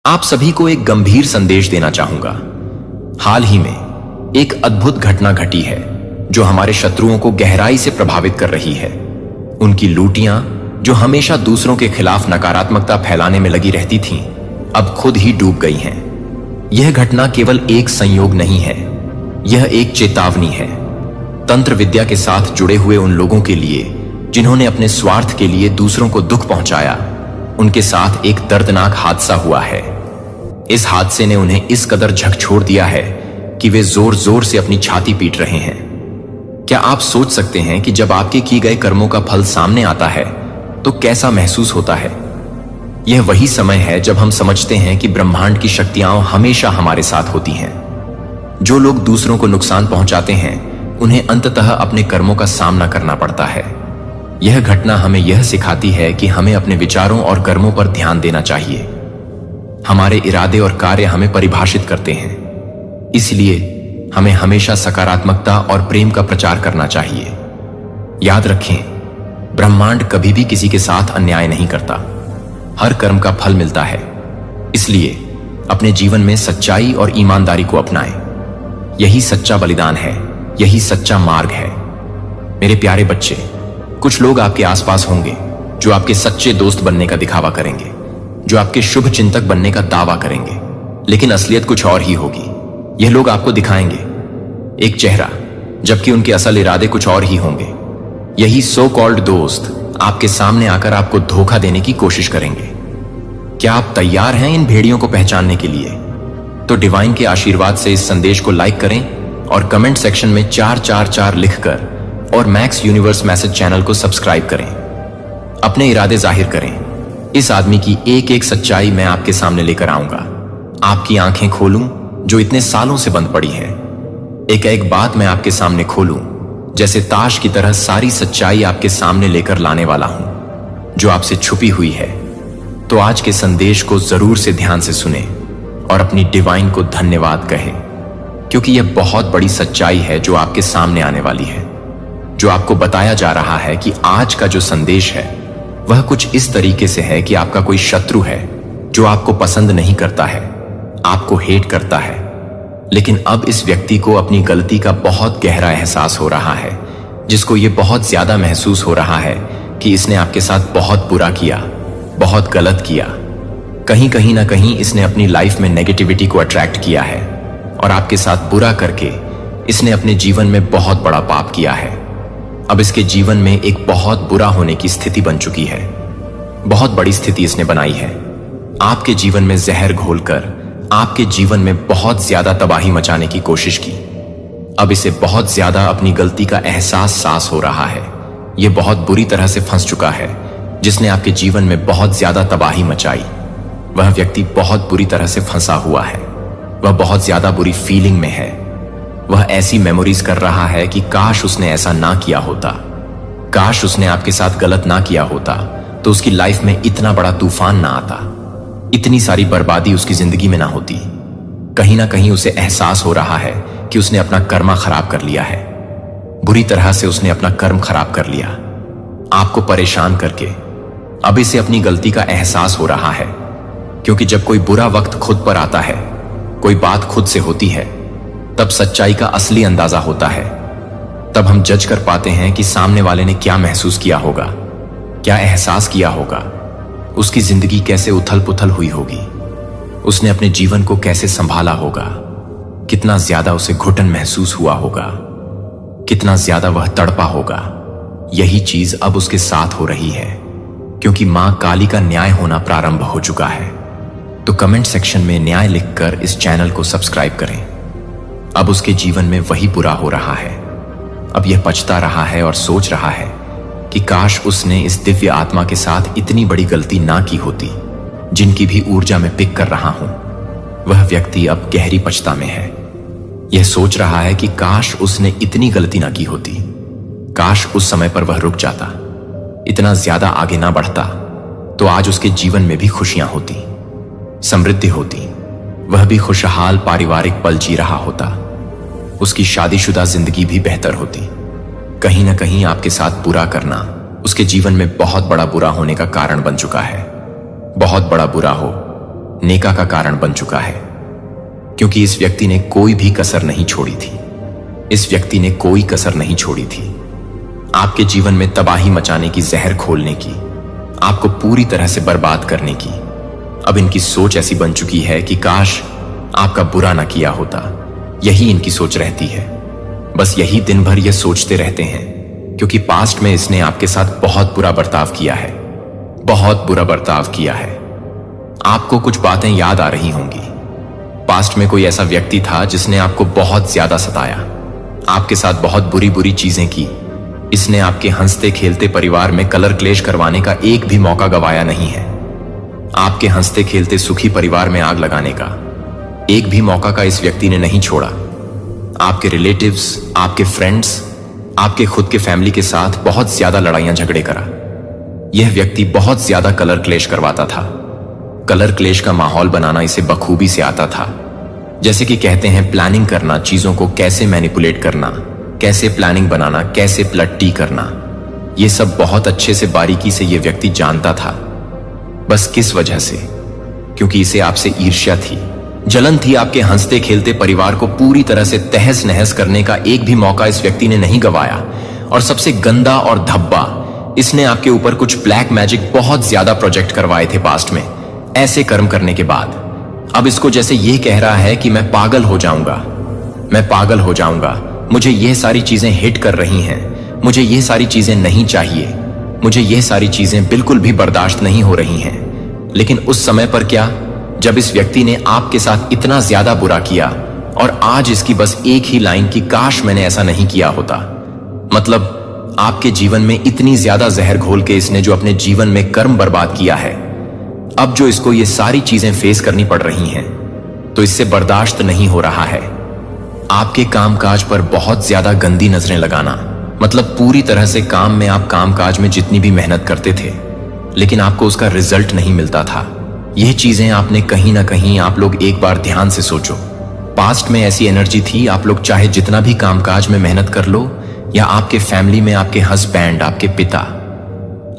आप सभी को एक गंभीर संदेश देना चाहूंगा। हाल ही में एक अद्भुत घटना घटी है जो हमारे शत्रुओं को गहराई से प्रभावित कर रही है। उनकी लूटियां जो हमेशा दूसरों के खिलाफ नकारात्मकता फैलाने में लगी रहती थीं, अब खुद ही डूब गई हैं। यह घटना केवल एक संयोग नहीं है, यह एक चेतावनी है। तंत्र विद्या के साथ जुड़े हुए उन लोगों के लिए जिन्होंने अपने स्वार्थ के लिए दूसरों को दुख पहुंचाया, उनके साथ एक दर्दनाक हादसा हुआ है। इस हादसे ने उन्हें इस कदर झकझोर दिया है कि वे जोर जोर से अपनी छाती पीट रहे हैं। क्या आप सोच सकते हैं कि जब आपके किए गए कर्मों का फल सामने आता है तो कैसा महसूस होता है? यह वही समय है जब हम समझते हैं कि ब्रह्मांड की शक्तियां हमेशा हमारे साथ होती हैं। जो लोग दूसरों को नुकसान पहुंचाते हैं, उन्हें अंततः अपने कर्मों का सामना करना पड़ता है। यह घटना हमें यह सिखाती है कि हमें अपने विचारों और कर्मों पर ध्यान देना चाहिए। हमारे इरादे और कार्य हमें परिभाषित करते हैं, इसलिए हमें हमेशा सकारात्मकता और प्रेम का प्रचार करना चाहिए। याद रखें, ब्रह्मांड कभी भी किसी के साथ अन्याय नहीं करता। हर कर्म का फल मिलता है। इसलिए अपने जीवन में सच्चाई और ईमानदारी को अपनाएं। यही सच्चा बलिदान है, यही सच्चा मार्ग है। मेरे प्यारे बच्चे, कुछ लोग आपके आसपास होंगे जो आपके सच्चे दोस्त बनने का दिखावा करेंगे, जो आपके शुभ चिंतक बनने का दावा करेंगे, लेकिन असलियत कुछ और ही होगी। यह लोग आपको दिखाएंगे एक चेहरा, जबकि उनके असल इरादे कुछ और ही होंगे। यही सो कॉल्ड दोस्त आपके सामने आकर आपको धोखा देने की कोशिश करेंगे। क्या आप तैयार हैं इन भेड़ियों को पहचानने के लिए? तो डिवाइन के आशीर्वाद से इस संदेश को लाइक करें और कमेंट सेक्शन में 444 लिखकर और मैक्स यूनिवर्स मैसेज चैनल को सब्सक्राइब करें। अपने इरादे जाहिर करें। इस आदमी की एक एक सच्चाई मैं आपके सामने लेकर आऊंगा। आपकी आंखें खोलूं जो इतने सालों से बंद पड़ी हैं। एक एक बात मैं आपके सामने खोलूं, जैसे ताश की तरह सारी सच्चाई आपके सामने लेकर लाने वाला हूं जो आपसे छुपी हुई है। तो आज के संदेश को जरूर से ध्यान से सुने और अपनी डिवाइन को धन्यवाद कहें, क्योंकि यह बहुत बड़ी सच्चाई है जो आपके सामने आने वाली है। जो आपको बताया जा रहा है कि आज का जो संदेश है वह कुछ इस तरीके से है कि आपका कोई शत्रु है जो आपको पसंद नहीं करता है, आपको हेट करता है। लेकिन अब इस व्यक्ति को अपनी गलती का बहुत गहरा एहसास हो रहा है, जिसको ये बहुत ज्यादा महसूस हो रहा है कि इसने आपके साथ बहुत बुरा किया, बहुत गलत किया। कहीं कहीं ना कहीं इसने अपनी लाइफ में नेगेटिविटी को अट्रैक्ट किया है और आपके साथ बुरा करके इसने अपने जीवन में बहुत बड़ा पाप किया है। अब इसके जीवन में एक बहुत बुरा होने की स्थिति बन चुकी है। बहुत बड़ी स्थिति इसने बनाई है। आपके जीवन में जहर घोलकर आपके जीवन में बहुत ज्यादा तबाही मचाने की कोशिश की। अब इसे बहुत ज्यादा अपनी गलती का एहसास हो रहा है। यह बहुत बुरी तरह से फंस चुका है, जिसने आपके जीवन में बहुत ज्यादा तबाही मचाई। वह व्यक्ति बहुत बुरी तरह से फंसा हुआ है। वह बहुत ज्यादा बुरी फीलिंग में है। वह ऐसी मेमोरीज कर रहा है कि काश उसने ऐसा ना किया होता, काश उसने आपके साथ गलत ना किया होता तो उसकी लाइफ में इतना बड़ा तूफान ना आता, इतनी सारी बर्बादी उसकी जिंदगी में ना होती। कहीं ना कहीं उसे एहसास हो रहा है कि उसने अपना कर्मा खराब कर लिया है। बुरी तरह से उसने अपना कर्म खराब कर लिया, आपको परेशान करके। अब इसे अपनी गलती का एहसास हो रहा है, क्योंकि जब कोई बुरा वक्त खुद पर आता है, कोई बात खुद से होती है, तब सच्चाई का असली अंदाजा होता है। तब हम जज कर पाते हैं कि सामने वाले ने क्या महसूस किया होगा, क्या एहसास किया होगा, उसकी जिंदगी कैसे उथल पुथल हुई होगी, उसने अपने जीवन को कैसे संभाला होगा, कितना ज्यादा उसे घुटन महसूस हुआ होगा, कितना ज्यादा वह तड़पा होगा। यही चीज अब उसके साथ हो रही है, क्योंकि मां काली का न्याय होना प्रारंभ हो चुका है। तो कमेंट सेक्शन में न्याय लिखकर इस चैनल को सब्सक्राइब करें। अब उसके जीवन में वही बुरा हो रहा है। अब यह पछता रहा है और सोच रहा है कि काश उसने इस दिव्य आत्मा के साथ इतनी बड़ी गलती ना की होती, जिनकी भी ऊर्जा में पिक कर रहा हूं। वह व्यक्ति अब गहरी पछता में है। यह सोच रहा है कि काश उसने इतनी गलती ना की होती, काश उस समय पर वह रुक जाता, इतना ज्यादा आगे ना बढ़ता, तो आज उसके जीवन में भी खुशियां होती, समृद्धि होती। वह भी खुशहाल पारिवारिक पल जी रहा होता। उसकी शादीशुदा जिंदगी भी बेहतर होती। कहीं ना कहीं आपके साथ बुरा करना उसके जीवन में बहुत बड़ा बुरा होने का कारण बन चुका है। बहुत बड़ा बुरा हो, नेका का कारण बन चुका है, क्योंकि इस व्यक्ति ने कोई भी कसर नहीं छोड़ी थी। इस व्यक्ति ने कोई कसर नहीं छोड़ी थी आपके जीवन में तबाही मचाने की, जहर खोलने की, आपको पूरी तरह से बर्बाद करने की। अब इनकी सोच ऐसी बन चुकी है कि काश आपका बुरा ना किया होता। यही इनकी सोच रहती है, बस यही दिन भर ये सोचते रहते हैं, क्योंकि पास्ट में इसने आपके साथ बहुत बुरा बर्ताव किया है, बहुत बुरा बर्ताव किया है। आपको कुछ बातें याद आ रही होंगी। पास्ट में कोई ऐसा व्यक्ति था जिसने आपको बहुत ज्यादा सताया, आपके साथ बहुत बुरी बुरी चीजें की। इसने आपके हंसते खेलते परिवार में कलर क्लेश करवाने का एक भी मौका गवाया नहीं है। आपके हंसते खेलते सुखी परिवार में आग लगाने का एक भी मौका का इस व्यक्ति ने नहीं छोड़ा। आपके रिलेटिव्स, आपके फ्रेंड्स, आपके खुद के फैमिली के साथ बहुत ज्यादा लड़ाइयां झगड़े करा। यह व्यक्ति बहुत ज्यादा कलर क्लेश करवाता था। कलर क्लेश का माहौल बनाना इसे बखूबी से आता था। जैसे कि कहते हैं, प्लानिंग करना, चीजों को कैसे मैनिपुलेट करना, कैसे प्लानिंग बनाना, कैसे प्लट्टी करना, यह सब बहुत अच्छे से बारीकी से यह व्यक्ति जानता था। बस किस वजह से? क्योंकि इसे आपसे ईर्ष्या थी, जलन थी। आपके हंसते खेलते परिवार को पूरी तरह से तहस नहस करने का एक भी मौका इस व्यक्ति ने नहीं गवाया। और सबसे गंदा और धब्बा, इसने आपके ऊपर कुछ ब्लैक मैजिक बहुत ज्यादा प्रोजेक्ट करवाए थे पास्ट में। ऐसे कर्म करने के बाद अब इसको जैसे ये कह रहा है कि मैं पागल हो जाऊंगा, मैं पागल हो जाऊंगा, मुझे ये सारी चीजें हिट कर रही हैं, मुझे ये सारी चीजें नहीं चाहिए, मुझे ये सारी चीजें बिल्कुल भी बर्दाश्त नहीं हो रही हैं। लेकिन उस समय पर क्या, जब इस व्यक्ति ने आपके साथ इतना ज्यादा बुरा किया और आज इसकी बस एक ही लाइन की काश मैंने ऐसा नहीं किया होता। मतलब आपके जीवन में इतनी ज्यादा जहर घोल के इसने जो अपने जीवन में कर्म बर्बाद किया है, अब जो इसको ये सारी चीजें फेस करनी पड़ रही हैं, तो इससे बर्दाश्त नहीं हो रहा है। आपके कामकाज पर बहुत ज्यादा गंदी नजरें लगाना, मतलब पूरी तरह से काम में आप कामकाज में जितनी भी मेहनत करते थे, लेकिन आपको उसका रिजल्ट नहीं मिलता था। यह चीजें आपने कहीं ना कहीं, आप लोग एक बार ध्यान से सोचो, पास्ट में ऐसी एनर्जी थी। आप लोग चाहे जितना भी कामकाज में मेहनत कर लो, या आपके फैमिली में आपके हस्बैंड, आपके पिता,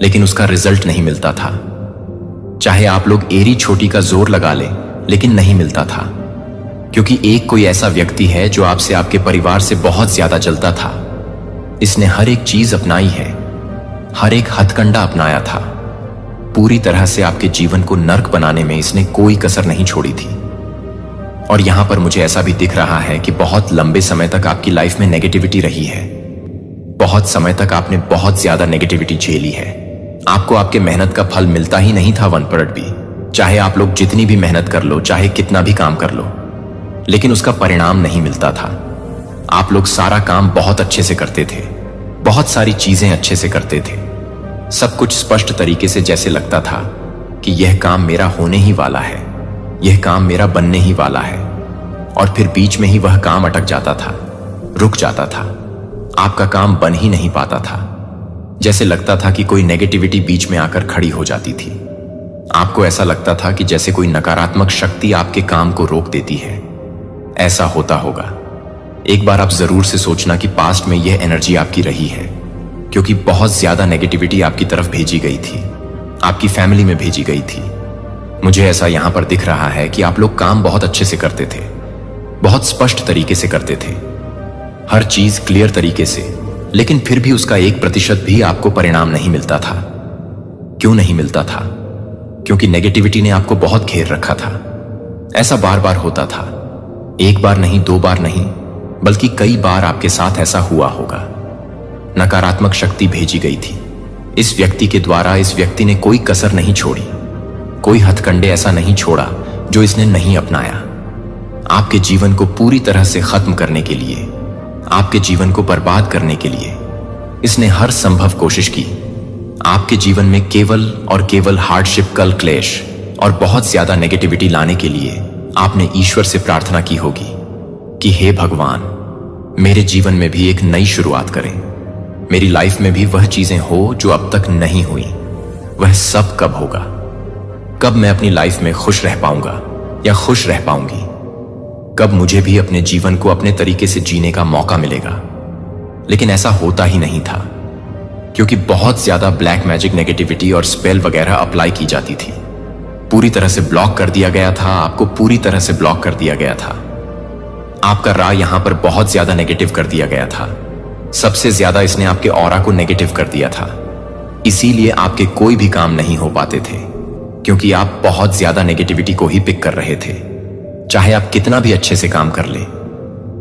लेकिन उसका रिजल्ट नहीं मिलता था। चाहे आप लोग एरी छोटी का जोर लगा ले, लेकिन नहीं मिलता था। क्योंकि एक कोई ऐसा व्यक्ति है जो आपसे, आपके परिवार से बहुत ज्यादा जलता था। इसने हर एक चीज अपनाई है, हर एक हथकंडा अपनाया था। पूरी तरह से आपके जीवन को नर्क बनाने में इसने कोई कसर नहीं छोड़ी थी। और यहां पर मुझे ऐसा भी दिख रहा है कि बहुत लंबे समय तक आपकी लाइफ में नेगेटिविटी रही है। बहुत समय तक आपने बहुत ज्यादा नेगेटिविटी झेली है। आपको आपके मेहनत का फल मिलता ही नहीं था 1% भी। चाहे आप लोग जितनी भी मेहनत कर लो, चाहे कितना भी काम कर लो, लेकिन उसका परिणाम नहीं मिलता था। आप लोग सारा काम बहुत अच्छे से करते थे, बहुत सारी चीजें अच्छे से करते थे, सब कुछ स्पष्ट तरीके से, जैसे लगता था कि यह काम मेरा होने ही वाला है, यह काम मेरा बनने ही वाला है। और फिर बीच में ही वह काम अटक जाता था, रुक जाता था, आपका काम बन ही नहीं पाता था। जैसे लगता था कि कोई नेगेटिविटी बीच में आकर खड़ी हो जाती थी। आपको ऐसा लगता था कि जैसे कोई नकारात्मक शक्ति आपके काम को रोक देती है। ऐसा होता होगा। एक बार आप जरूर से सोचना कि पास्ट में यह एनर्जी आपकी रही है, क्योंकि बहुत ज्यादा नेगेटिविटी आपकी तरफ भेजी गई थी, आपकी फैमिली में भेजी गई थी। मुझे ऐसा यहां पर दिख रहा है कि आप लोग काम बहुत अच्छे से करते थे, बहुत स्पष्ट तरीके से करते थे, हर चीज क्लियर तरीके से, लेकिन फिर भी उसका 1% भी आपको परिणाम नहीं मिलता था। क्यों नहीं मिलता था? क्योंकि नेगेटिविटी ने आपको बहुत घेर रखा था। ऐसा बार बार होता था, एक बार नहीं, 2 बार नहीं, बल्कि कई बार आपके साथ ऐसा हुआ होगा। नकारात्मक शक्ति भेजी गई थी इस व्यक्ति के द्वारा। इस व्यक्ति ने कोई कसर नहीं छोड़ी, कोई हथकंडे ऐसा नहीं छोड़ा जो इसने नहीं अपनाया। आपके जीवन को पूरी तरह से खत्म करने के लिए, आपके जीवन को बर्बाद करने के लिए इसने हर संभव कोशिश की। आपके जीवन में केवल और केवल हार्डशिप, कल क्लेश और बहुत ज्यादा नेगेटिविटी लाने के लिए आपने ईश्वर से प्रार्थना की होगी कि हे भगवान, मेरे जीवन में भी एक नई शुरुआत करें, मेरी लाइफ में भी वह चीजें हो जो अब तक नहीं हुई। वह सब कब होगा? कब मैं अपनी लाइफ में खुश रह पाऊंगा या खुश रह पाऊंगी? कब मुझे भी अपने जीवन को अपने तरीके से जीने का मौका मिलेगा? लेकिन ऐसा होता ही नहीं था, क्योंकि बहुत ज्यादा ब्लैक मैजिक, नेगेटिविटी और स्पेल वगैरह अप्लाई की जाती थी। पूरी तरह से ब्लॉक कर दिया गया था, आपको पूरी तरह से ब्लॉक कर दिया गया था। आपका राह यहां पर बहुत ज्यादा नेगेटिव कर दिया गया था। सबसे ज्यादा इसने आपके ऑरा को नेगेटिव कर दिया था। इसीलिए आपके कोई भी काम नहीं हो पाते थे, क्योंकि आप बहुत ज्यादा नेगेटिविटी को ही पिक कर रहे थे। चाहे आप कितना भी अच्छे से काम कर ले,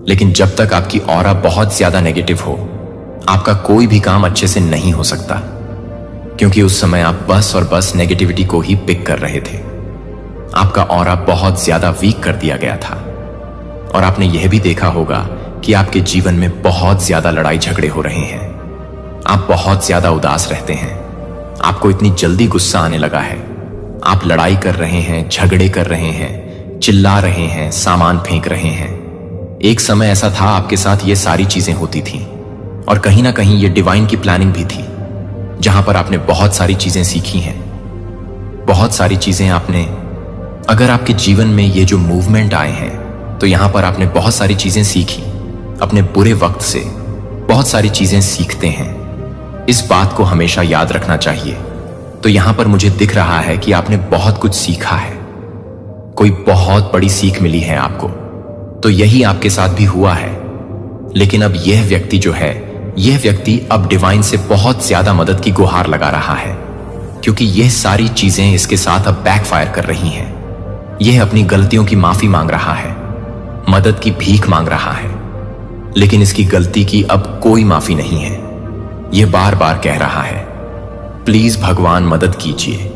लेकिन जब तक आपकी ऑरा बहुत ज्यादा नेगेटिव हो, आपका कोई भी काम अच्छे से नहीं हो सकता, क्योंकि उस समय आप बस और बस नेगेटिविटी को ही पिक कर रहे थे। आपका ऑरा बहुत ज्यादा वीक कर दिया गया था। और आपने यह भी देखा होगा कि आपके जीवन में बहुत ज्यादा लड़ाई झगड़े हो रहे हैं। आप बहुत ज्यादा उदास रहते हैं। आपको इतनी जल्दी गुस्सा आने लगा है। आप लड़ाई कर रहे हैं, झगड़े कर रहे हैं, चिल्ला रहे हैं, सामान फेंक रहे हैं। एक समय ऐसा था आपके साथ ये सारी चीजें होती थीं, और कहीं ना कहीं ये डिवाइन की प्लानिंग भी थी, जहां पर आपने बहुत सारी चीजें सीखी हैं। बहुत सारी चीजें आपने, अगर आपके जीवन में ये जो मूवमेंट आए हैं, तो यहां पर आपने बहुत सारी चीजें सीखी। अपने बुरे वक्त से बहुत सारी चीजें सीखते हैं। इस बात को हमेशा याद रखना चाहिए। तो यहां पर मुझे दिख रहा है कि आपने बहुत कुछ सीखा है, कोई बहुत बड़ी सीख मिली है आपको। तो यही आपके साथ भी हुआ है। लेकिन अब यह व्यक्ति जो है, यह व्यक्ति अब डिवाइन से बहुत ज्यादा मदद की गुहार लगा रहा है, क्योंकि यह सारी चीजें इसके साथ अब बैकफायर कर रही हैं। यह अपनी गलतियों की माफी मांग रहा है, मदद की भीख मांग रहा है, लेकिन इसकी गलती की अब कोई माफी नहीं है। यह बार बार कह रहा है, प्लीज भगवान मदद कीजिए,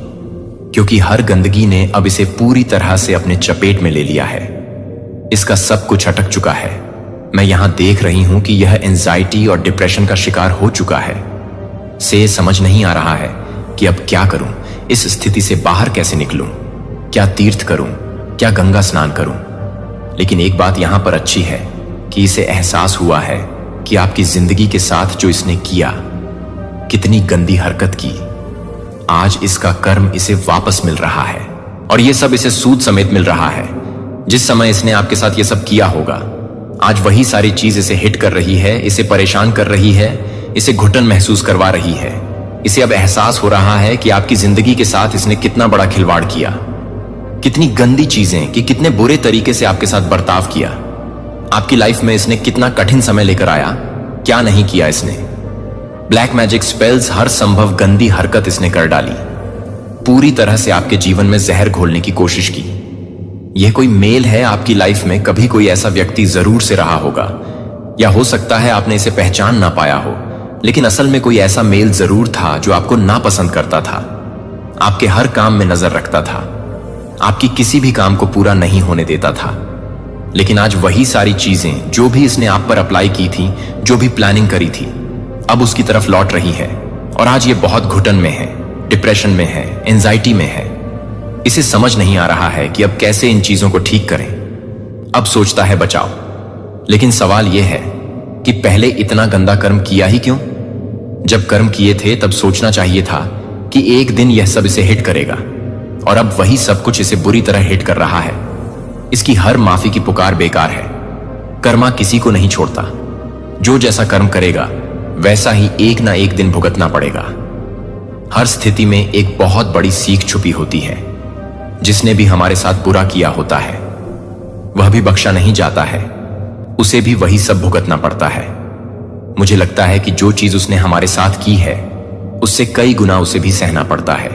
क्योंकि हर गंदगी ने अब इसे पूरी तरह से अपने चपेट में ले लिया है। इसका सब कुछ अटक चुका है। मैं यहां देख रही हूं कि यह एंजाइटी और डिप्रेशन का शिकार हो चुका है। से समझ नहीं आ रहा है कि अब क्या करूं, इस स्थिति से बाहर कैसे निकलूं, क्या तीर्थ करूं, क्या गंगा स्नान करूं। लेकिन एक बात यहां पर अच्छी है कि इसे एहसास हुआ है कि आपकी जिंदगी के साथ जो इसने किया, कितनी गंदी हरकत की, आज इसका कर्म इसे वापस मिल रहा है। और यह सब इसे सूद समेत मिल रहा है। जिस समय इसने आपके साथ यह सब किया होगा, आज वही सारी चीज इसे हिट कर रही है, इसे परेशान कर रही है, इसे घुटन महसूस करवा रही है। इसे अब एहसास हो रहा है कि आपकी जिंदगी के साथ इसने कितना बड़ा खिलवाड़ किया, कितनी गंदी चीजें, कि कितने बुरे तरीके से आपके साथ बर्ताव किया। आपकी लाइफ में इसने कितना कठिन समय लेकर आया, क्या नहीं किया इसने। ब्लैक मैजिक स्पेल्स, हर संभव गंदी हरकत इसने कर डाली। पूरी तरह से आपके जीवन में जहर घोलने की कोशिश की। यह कोई मेल है आपकी लाइफ में, कभी कोई ऐसा व्यक्ति जरूर से रहा होगा, या हो सकता है आपने इसे पहचान ना पाया हो, लेकिन असल में कोई ऐसा मेल जरूर था जो आपको नापसंद करता था, आपके हर काम में नजर रखता था, आपकी किसी भी काम को पूरा नहीं होने देता था। लेकिन आज वही सारी चीजें जो भी इसने आप पर अप्लाई की थी, जो भी प्लानिंग करी थी, अब उसकी तरफ लौट रही है। और आज ये बहुत घुटन में है, डिप्रेशन में है, एंजाइटी में है। इसे समझ नहीं आ रहा है कि अब कैसे इन चीजों को ठीक करें। अब सोचता है बचाओ, लेकिन सवाल यह है कि पहले इतना गंदा कर्म किया ही क्यों? जब कर्म किए थे तब सोचना चाहिए था कि एक दिन यह सब इसे हिट करेगा, और अब वही सब कुछ इसे बुरी तरह हिट कर रहा है। इसकी हर माफी की पुकार बेकार है। कर्मा किसी को नहीं छोड़ता। जो जैसा कर्म करेगा वैसा ही एक ना एक दिन भुगतना पड़ेगा। हर स्थिति में एक बहुत बड़ी सीख छुपी होती है। जिसने भी हमारे साथ बुरा किया होता है, वह भी बख्शा नहीं जाता है, उसे भी वही सब भुगतना पड़ता है। मुझे लगता है कि जो चीज उसने हमारे साथ की है, उससे कई गुना उसे भी सहना पड़ता है।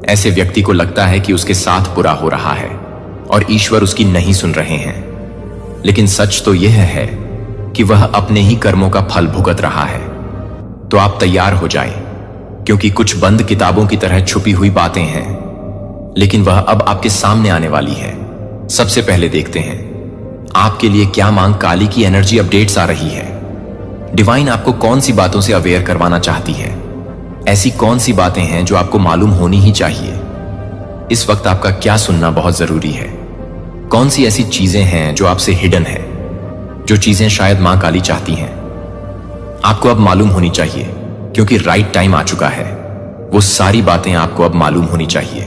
ऐसे व्यक्ति को लगता है कि उसके साथ बुरा हो रहा है और ईश्वर उसकी नहीं सुन रहे हैं, लेकिन सच तो यह है कि वह अपने ही कर्मों का फल भुगत रहा है। तो आप तैयार हो जाएं, क्योंकि कुछ बंद किताबों की तरह छुपी हुई बातें हैं, लेकिन वह अब आपके सामने आने वाली है। सबसे पहले देखते हैं आपके लिए क्या मांग काली की एनर्जी अपडेट्स आ रही है। डिवाइन आपको कौन सी बातों से अवेयर करवाना चाहती है? ऐसी कौन सी बातें हैं जो आपको मालूम होनी ही चाहिए? इस वक्त आपका क्या सुनना बहुत जरूरी है? कौन सी ऐसी चीजें हैं जो आपसे हिडन है, जो चीजें शायद मां काली चाहती हैं? आपको अब मालूम होनी चाहिए, क्योंकि राइट टाइम आ चुका है। वो सारी बातें आपको अब मालूम होनी चाहिए।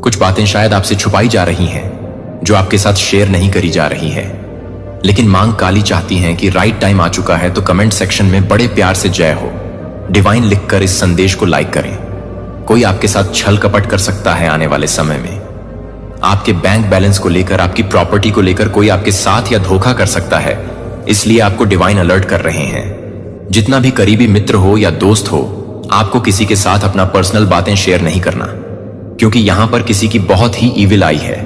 कुछ बातें शायद आपसे छुपाई जा रही हैं, जो आपके साथ शेयर नहीं करी जा रही है, लेकिन मांग काली चाहती हैं कि राइट टाइम आ चुका है। तो कमेंट सेक्शन में बड़े प्यार से जय हो डिवाइन लिखकर इस संदेश को लाइक करें। कोई आपके साथ छल कपट कर सकता है आने वाले समय में। आपके बैंक बैलेंस को लेकर, आपकी प्रॉपर्टी को लेकर कोई आपके साथ या धोखा कर सकता है। इसलिए आपको डिवाइन अलर्ट कर रहे हैं। जितना भी करीबी मित्र हो या दोस्त हो, आपको किसी के साथ अपना पर्सनल बातें शेयर नहीं करना, क्योंकि यहां पर किसी की बहुत ही ईविल आई है।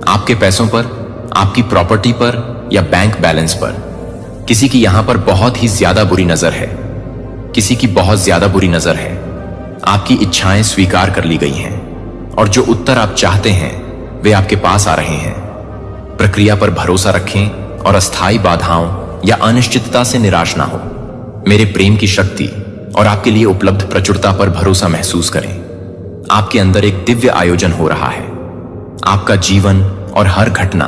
आपके पैसों पर, आपकी प्रॉपर्टी पर या बैंक बैलेंस पर किसी की यहां पर बहुत ही ज्यादा बुरी नजर है। किसी की बहुत ज्यादा बुरी नजर है। आपकी इच्छाएं स्वीकार कर ली गई हैं और जो उत्तर आप चाहते हैं वे आपके पास आ रहे हैं। प्रक्रिया पर भरोसा रखें और अस्थायी बाधाओं या अनिश्चितता से निराश ना हो। मेरे प्रेम की शक्ति और आपके लिए उपलब्ध प्रचुरता पर भरोसा महसूस करें। आपके अंदर एक दिव्य आयोजन हो रहा है। आपका जीवन और हर घटना,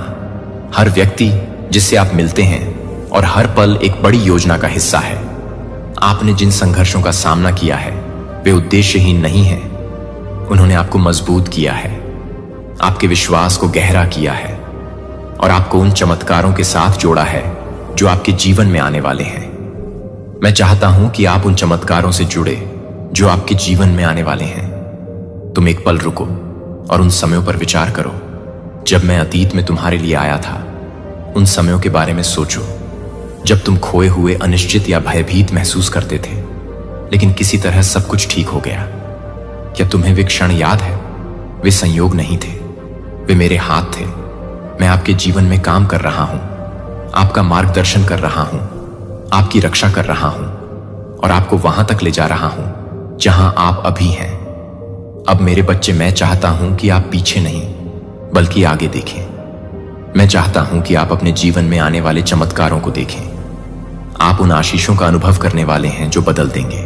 हर व्यक्ति जिससे आप मिलते हैं और हर पल एक बड़ी योजना का हिस्सा है। आपने जिन संघर्षों का सामना किया है वे उद्देश्यहीन नहीं है। उन्होंने आपको मजबूत किया है, आपके विश्वास को गहरा किया है और आपको उन चमत्कारों के साथ जोड़ा है जो आपके जीवन में आने वाले हैं। मैं चाहता हूं कि आप उन चमत्कारों से जुड़े जो आपके जीवन में आने वाले हैं। तुम एक पल रुको और उन समयों पर विचार करो जब मैं अतीत में तुम्हारे लिए आया था। उन समयों के बारे में सोचो जब तुम खोए हुए, अनिश्चित या भयभीत महसूस करते थे, लेकिन किसी तरह सब कुछ ठीक हो गया। क्या तुम्हें वे क्षण याद है? वे संयोग नहीं थे, वे मेरे हाथ थे। मैं आपके जीवन में काम कर रहा हूं, आपका मार्गदर्शन कर रहा हूं, आपकी रक्षा कर रहा हूं और आपको वहां तक ले जा रहा हूं जहां आप अभी हैं। अब मेरे बच्चे, मैं चाहता हूं कि आप पीछे नहीं बल्कि आगे देखें। मैं चाहता हूं कि आप अपने जीवन में आने वाले चमत्कारों को देखें। आप उन आशीषों का अनुभव करने वाले हैं जो बदल देंगे।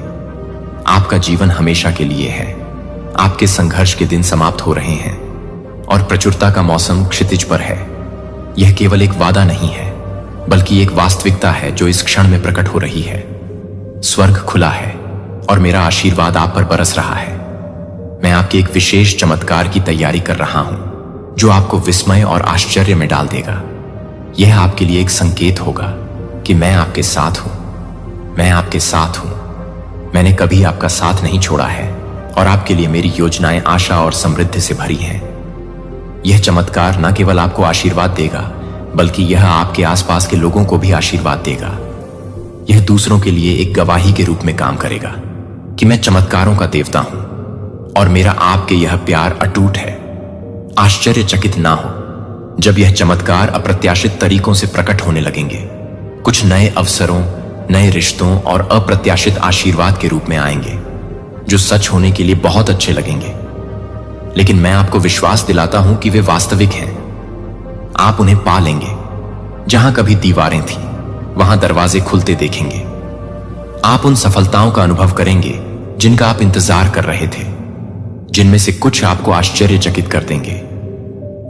आपका जीवन हमेशा के लिए है। आपके संघर्ष के दिन समाप्त हो रहे हैं और प्रचुरता का मौसम क्षितिज पर है। यह केवल एक वादा नहीं है बल्कि एक वास्तविकता है जो इस क्षण में प्रकट हो रही है। स्वर्ग खुला है और मेरा आशीर्वाद आप पर बरस रहा है। मैं आपके एक विशेष चमत्कार की तैयारी कर रहा हूं जो आपको विस्मय और आश्चर्य में डाल देगा। यह आपके लिए एक संकेत होगा कि मैं आपके साथ हूं। मैं आपके साथ हूं। मैंने कभी आपका साथ नहीं छोड़ा है और आपके लिए मेरी योजनाएं आशा और समृद्धि से भरी हैं। यह चमत्कार न केवल आपको आशीर्वाद देगा बल्कि यह आपके आसपास के लोगों को भी आशीर्वाद देगा। यह दूसरों के लिए एक गवाही के रूप में काम करेगा कि मैं चमत्कारों का देवता हूं और मेरा आपके यह प्यार अटूट है। आश्चर्यचकित ना हो जब यह चमत्कार अप्रत्याशित तरीकों से प्रकट होने लगेंगे। कुछ नए अवसरों, नए रिश्तों और अप्रत्याशित आशीर्वाद के रूप में आएंगे जो सच होने के लिए बहुत अच्छे लगेंगे, लेकिन मैं आपको विश्वास दिलाता हूं कि वे वास्तविक हैं। आप उन्हें पा लेंगे। जहां कभी दीवारें थीं वहां दरवाजे खुलते देखेंगे। आप उन सफलताओं का अनुभव करेंगे जिनका आप इंतजार कर रहे थे, जिनमें से कुछ आपको आश्चर्यचकित कर देंगे।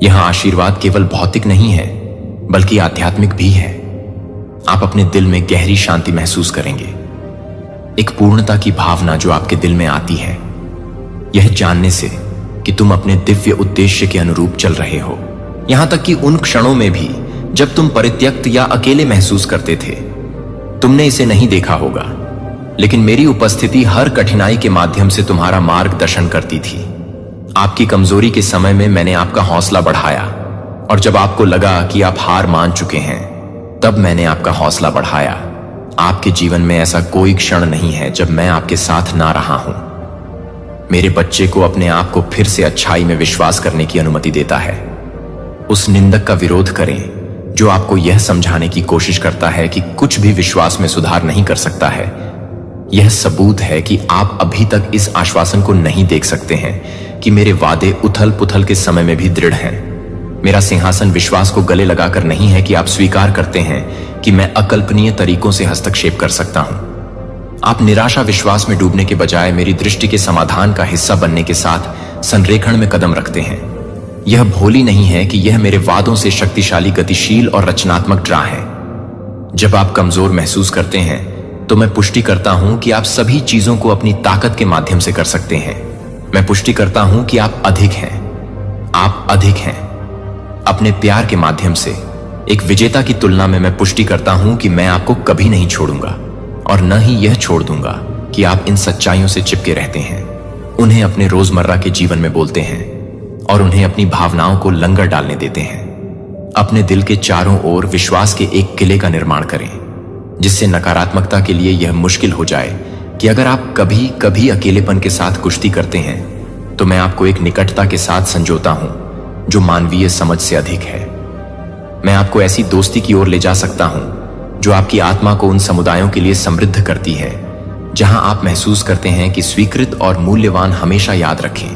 यह आशीर्वाद केवल भौतिक नहीं है बल्कि आध्यात्मिक भी है। आप अपने दिल में गहरी शांति महसूस करेंगे, एक पूर्णता की भावना जो आपके दिल में आती है, यह जानने से कि तुम अपने दिव्य उद्देश्य के अनुरूप चल रहे हो। यहां तक कि उन क्षणों में भी जब तुम परित्यक्त या अकेले महसूस करते थे। तुमने इसे नहीं देखा होगा, लेकिन मेरी उपस्थिति हर कठिनाई के माध्यम से तुम्हारा मार्गदर्शन करती थी। आपकी कमजोरी के समय में मैंने आपका हौसला बढ़ाया और जब आपको लगा कि आप हार मान चुके हैं तब मैंने आपका हौसला बढ़ाया। आपके जीवन में ऐसा कोई क्षण नहीं है जब मैं आपके साथ ना रहा हूं। मेरे बच्चे को अपने आप को फिर से अच्छाई में विश्वास करने की अनुमति देता है। उस निंदक का विरोध करें जो आपको यह समझाने की कोशिश करता है कि कुछ भी विश्वास में सुधार नहीं कर सकता है। यह सबूत है कि आप अभी तक इस आश्वासन को नहीं देख सकते हैं कि मेरे वादे उथल पुथल के समय में भी दृढ़ हैं। मेरा सिंहासन विश्वास को गले लगाकर नहीं है कि आप स्वीकार करते हैं कि मैं अकल्पनीय तरीकों से हस्तक्षेप कर सकता हूं। आप निराशा विश्वास में डूबने के बजाय मेरी दृष्टि के समाधान का हिस्सा बनने के साथ संरेखण में कदम रखते हैं। यह भोली नहीं है कि यह मेरे वादों से शक्तिशाली, गतिशील और रचनात्मक ड्रा है। जब आप कमजोर महसूस करते हैं तो मैं पुष्टि करता हूं कि आप सभी चीजों को अपनी ताकत के माध्यम से कर सकते हैं। मैं पुष्टि करता हूं कि आप अधिक हैं। आप अधिक हैं। अपने प्यार के माध्यम से एक विजेता की तुलना में मैं पुष्टि करता हूं कि मैं आपको कभी नहीं छोड़ूंगा और न ही यह छोड़ दूंगा कि आप इन सच्चाइयों से चिपके रहते हैं। उन्हें अपने रोजमर्रा के जीवन में बोलते हैं और उन्हें अपनी भावनाओं को लंगर डालने देते हैं। अपने दिल के चारों ओर विश्वास के एक किले का निर्माण करें, जिससे नकारात्मकता के लिए यह मुश्किल हो जाए कि अगर आप कभी कभी अकेलेपन के साथ कुश्ती करते हैं तो मैं आपको एक निकटता के साथ संजोता हूं जो मानवीय समझ से अधिक है। मैं आपको ऐसी दोस्ती की ओर ले जा सकता हूं जो आपकी आत्मा को उन समुदायों के लिए समृद्ध करती है जहां आप महसूस करते हैं कि स्वीकृत और मूल्यवान हमेशा याद रखें।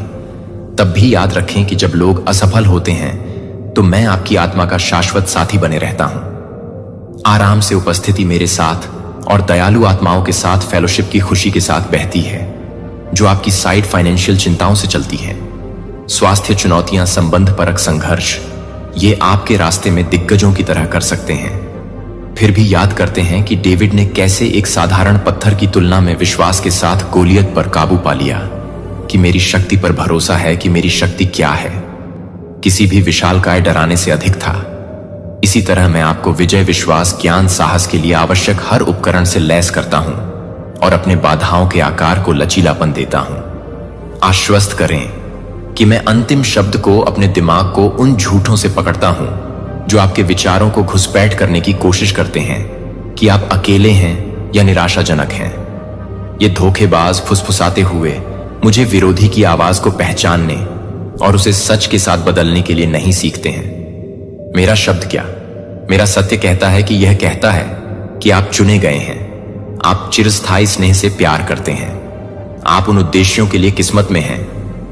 तब भी याद रखें कि जब लोग असफल होते हैं तो मैं आपकी आत्मा का शाश्वत साथी बने रहता हूं। आराम से उपस्थिति मेरे साथ और दयालु आत्माओं के साथ फेलोशिप की खुशी के साथ बहती है, जो आपकी साइड फाइनेंशियल चिंताओं से चलती है। स्वास्थ्य चुनौतियां, संबंध परक संघर्ष, ये आपके रास्ते में दिग्गजों की तरह कर सकते हैं। फिर भी याद करते हैं कि डेविड ने कैसे एक साधारण पत्थर की तुलना में विश्वास के साथ गोलियत पर काबू पा लिया कि मेरी शक्ति पर भरोसा है कि मेरी शक्ति क्या है, किसी भी विशालकाय डराने से अधिक था। इसी तरह मैं आपको विजय, विश्वास, ज्ञान, साहस के लिए आवश्यक हर उपकरण से लैस करता हूं और अपने बाधाओं के आकार को लचीलापन देता हूं। आश्वस्त करें कि मैं अंतिम शब्द को अपने दिमाग को उन झूठों से पकड़ता हूं जो आपके विचारों को घुसपैठ करने की कोशिश करते हैं कि आप अकेले हैं या निराशाजनक हैं। ये धोखेबाज फुसफुसाते हुए मुझे विरोधी की आवाज को पहचानने और उसे सच के साथ बदलने के लिए नहीं सीखते हैं। मेरा शब्द क्या, मेरा सत्य कहता है कि यह कहता है कि आप चुने गए हैं। आप चिरस्थायी स्नेह से प्यार करते हैं। आप उन उद्देश्यों के लिए किस्मत में हैं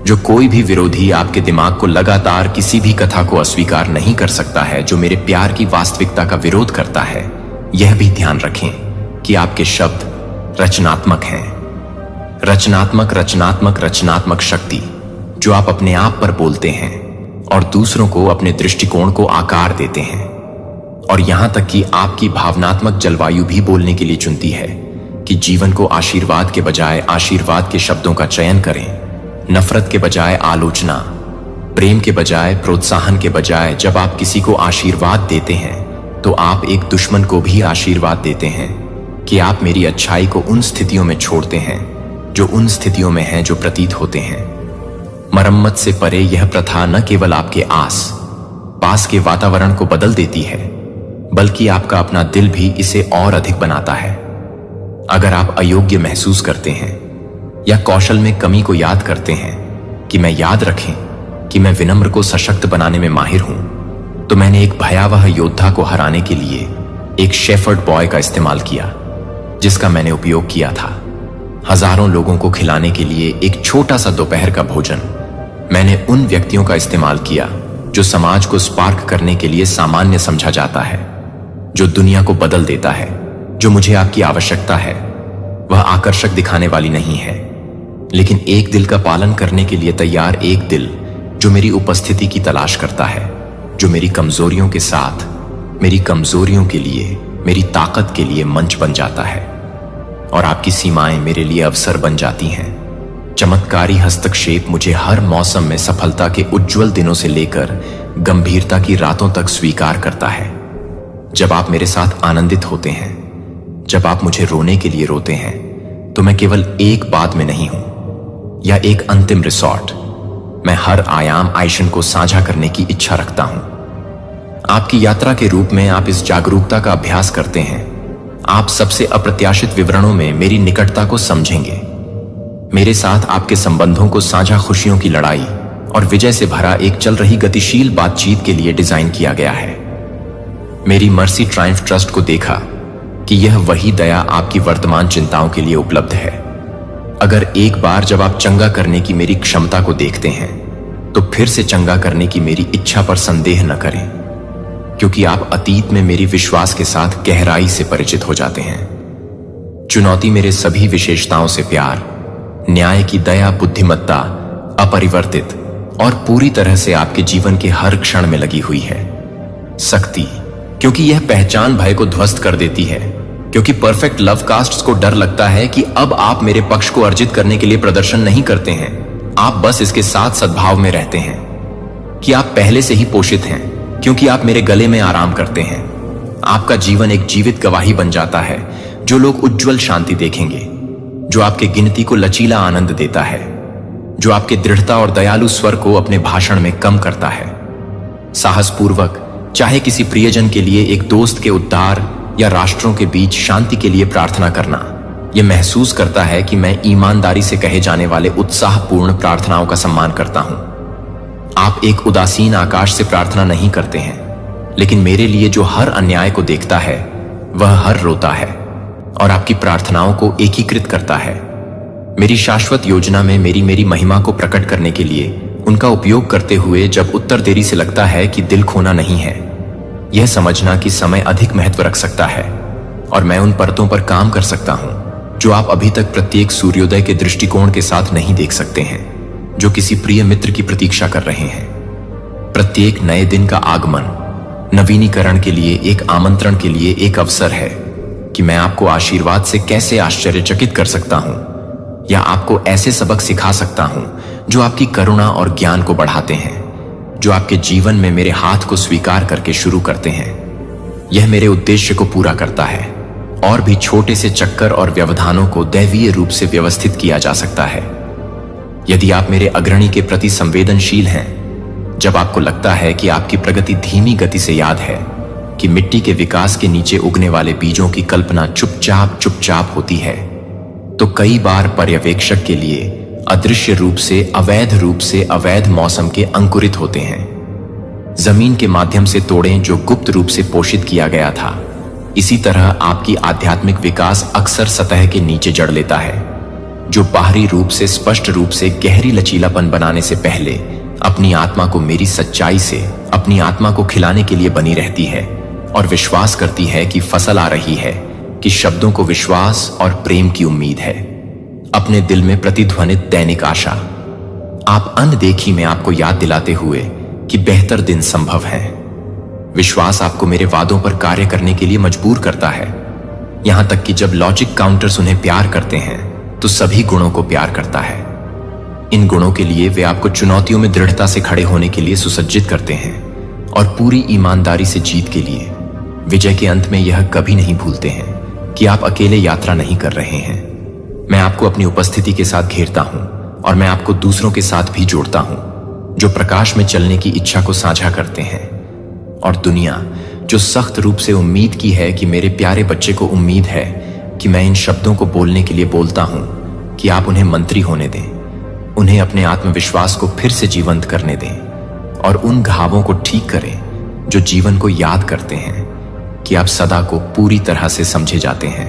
जो कोई भी विरोधी आपके दिमाग को लगातार किसी भी कथा को अस्वीकार नहीं कर सकता है जो मेरे प्यार की वास्तविकता का विरोध करता है। यह भी ध्यान रखें कि आपके शब्द रचनात्मक हैं। रचनात्मक, रचनात्मक, रचनात्मक शक्ति जो आप अपने आप पर बोलते हैं और दूसरों को अपने दृष्टिकोण को आकार देते हैं। और यहां तक कि आपकी भावनात्मक जलवायु भी बोलने के लिए चुनती है कि जीवन को आशीर्वाद के बजाय आशीर्वाद के शब्दों का चयन करें, नफरत के बजाय आलोचना, प्रेम के बजाय प्रोत्साहन के बजाय जब आप किसी को आशीर्वाद देते हैं तो आप एक दुश्मन को भी आशीर्वाद देते हैं कि आप मेरी अच्छाई को उन स्थितियों में छोड़ते हैं जो उन स्थितियों में हैं जो प्रतीत होते हैं। मरम्मत से परे यह प्रथा न केवल आपके आस पास के वातावरण को बदल देती है बल्कि आपका अपना दिल भी इसे और अधिक बनाता है। अगर आप अयोग्य महसूस करते हैं या कौशल में कमी को याद करते हैं कि मैं याद रखें कि मैं विनम्र को सशक्त बनाने में माहिर हूं, तो मैंने एक भयावह योद्धा को हराने के लिए एक शेफर्ड बॉय का इस्तेमाल किया जिसका मैंने उपयोग किया था। हजारों लोगों को खिलाने के लिए एक छोटा सा दोपहर का भोजन मैंने उन व्यक्तियों का इस्तेमाल किया जो समाज को स्पार्क करने के लिए सामान्य समझा जाता है, जो दुनिया को बदल देता है। जो मुझे आपकी आवश्यकता है वह आकर्षक दिखाने वाली नहीं है, लेकिन एक दिल का पालन करने के लिए तैयार एक दिल जो मेरी उपस्थिति की तलाश करता है, जो मेरी कमजोरियों के साथ मेरी कमजोरियों के लिए मेरी ताकत के लिए मंच बन जाता है और आपकी सीमाएं मेरे लिए अवसर बन जाती हैं। चमत्कारी हस्तक्षेप मुझे हर मौसम में सफलता के उज्जवल दिनों से लेकर गंभीरता की रातों तक स्वीकार करता है। जब आप मेरे साथ आनंदित होते हैं, जब आप मुझे रोने के लिए रोते हैं, तो मैं केवल एक बात में नहीं हूं या एक अंतिम रिसॉर्ट। मैं हर आयाम आइशन को साझा करने की इच्छा रखता हूं। आपकी यात्रा के रूप में आप इस जागरूकता का अभ्यास करते हैं। आप सबसे अप्रत्याशित विवरणों में मेरी निकटता को समझेंगे। मेरे साथ आपके संबंधों को साझा खुशियों की लड़ाई और विजय से भरा एक चल रही गतिशील बातचीत के लिए डिजाइन किया गया है। मेरी मर्सी ट्रायम्फ ट्रस्ट को देखा कि यह वही दया आपकी वर्तमान चिंताओं के लिए उपलब्ध है। अगर एक बार जब आप चंगा करने की मेरी क्षमता को देखते हैं तो फिर से चंगा करने की मेरी इच्छा पर संदेह न करें, क्योंकि आप अतीत में मेरी विश्वास के साथ गहराई से परिचित हो जाते हैं। चुनौती मेरे सभी विशेषताओं से प्यार, न्याय की दया, बुद्धिमत्ता, अपरिवर्तित और पूरी तरह से आपके जीवन के हर क्षण में लगी हुई है। शक्ति, क्योंकि यह पहचान भय को ध्वस्त कर देती है, क्योंकि परफेक्ट लव कास्ट्स को डर लगता है कि अब आप मेरे पक्ष को अर्जित करने के लिए प्रदर्शन नहीं करते हैं, आप बस इसके साथ सद्भाव में रहते हैं कि आप पहले से ही पोषित हैं, क्योंकि आप मेरे गले में आराम करते हैं। आपका जीवन एक जीवित गवाही बन जाता है जो लोग उज्जवल शांति देखेंगे, जो आपके गिनती को लचीला आनंद देता है। जो आपके दृढ़ता और दयालु स्वर को अपने भाषण में कम करता है। साहसपूर्वक चाहे किसी प्रियजन के लिए, एक दोस्त के उद्धार या राष्ट्रों के बीच शांति के लिए प्रार्थना करना, यह महसूस करता है कि मैं ईमानदारी से कहे जाने वाले उत्साहपूर्ण प्रार्थनाओं का सम्मान करता हूं। आप एक उदासीन आकाश से प्रार्थना नहीं करते हैं, लेकिन मेरे लिए जो हर अन्याय को देखता है वह हर रोता है और आपकी प्रार्थनाओं को एकीकृत करता है। मेरी शाश्वत योजना में मेरी महिमा को प्रकट करने के लिए उनका उपयोग करते हुए जब उत्तर देरी से लगता है कि दिल खोना नहीं है, यह समझना कि समय अधिक महत्व रख सकता है और मैं उन परतों पर काम कर सकता हूं जो आप अभी तक प्रत्येक सूर्योदय के दृष्टिकोण के साथ नहीं देख सकते हैं, जो किसी प्रिय मित्र की प्रतीक्षा कर रहे हैं। प्रत्येक नए दिन का आगमन नवीनीकरण के लिए, एक आमंत्रण के लिए एक अवसर है कि मैं आपको आशीर्वाद से कैसे आश्चर्यचकित कर सकता हूं या आपको ऐसे सबक सिखा सकता हूं जो आपकी करुणा और ज्ञान को बढ़ाते हैं, जो आपके जीवन में मेरे हाथ को स्वीकार करके शुरू करते हैं। यह मेरे उद्देश्य को पूरा करता है और भी छोटे से चक्कर और व्यवधानों को दैवीय रूप से व्यवस्थित किया जा सकता है। यदि आप मेरे अग्रणी के प्रति संवेदनशील हैं, जब आपको लगता है कि आपकी प्रगति धीमी गति से याद है कि मिट्टी के विकास के नीचे उगने वाले बीजों की कल्पना चुपचाप चुपचाप होती है, तो कई बार पर्यवेक्षक के लिए अदृश्य रूप से अवैध मौसम के अंकुरित होते हैं। जमीन के माध्यम से तोड़ें जो गुप्त रूप से पोषित किया गया था। इसी तरह आपकी आध्यात्मिक विकास अक्सर सतह के नीचे जड़ लेता है, जो बाहरी रूप से स्पष्ट रूप से गहरी लचीलापन बनाने से पहले अपनी आत्मा को मेरी सच्चाई से अपनी आत्मा को खिलाने के लिए बनी रहती है और विश्वास करती है कि फसल आ रही है, कि शब्दों को विश्वास और प्रेम की उम्मीद है। अपने दिल में प्रतिध्वनित दैनिक आशा, आप अनदेखी में आपको याद दिलाते हुए कि बेहतर दिन संभव है। विश्वास आपको मेरे वादों पर कार्य करने के लिए मजबूर करता है, यहां तक कि जब लॉजिक काउंटर्स उन्हें प्यार करते हैं तो सभी गुणों को प्यार करता है। इन गुणों के लिए वे आपको चुनौतियों में दृढ़ता से खड़े होने के लिए सुसज्जित करते हैं और पूरी ईमानदारी से जीत के लिए विजय के अंत में यह कभी नहीं भूलते हैं कि आप अकेले यात्रा नहीं कर रहे हैं। मैं आपको अपनी उपस्थिति के साथ घेरता हूं और मैं आपको दूसरों के साथ भी जोड़ता हूं जो प्रकाश में चलने की इच्छा को साझा करते हैं। और दुनिया जो सख्त रूप से उम्मीद की है कि मेरे प्यारे बच्चे को उम्मीद है कि मैं इन शब्दों को बोलने के लिए बोलता हूं कि आप उन्हें मंत्री होने दें, उन्हें अपने आत्मविश्वास को फिर से जीवंत करने दें और उन घावों को ठीक करें जो जीवन को याद करते हैं कि आप सदा को पूरी तरह से समझे जाते हैं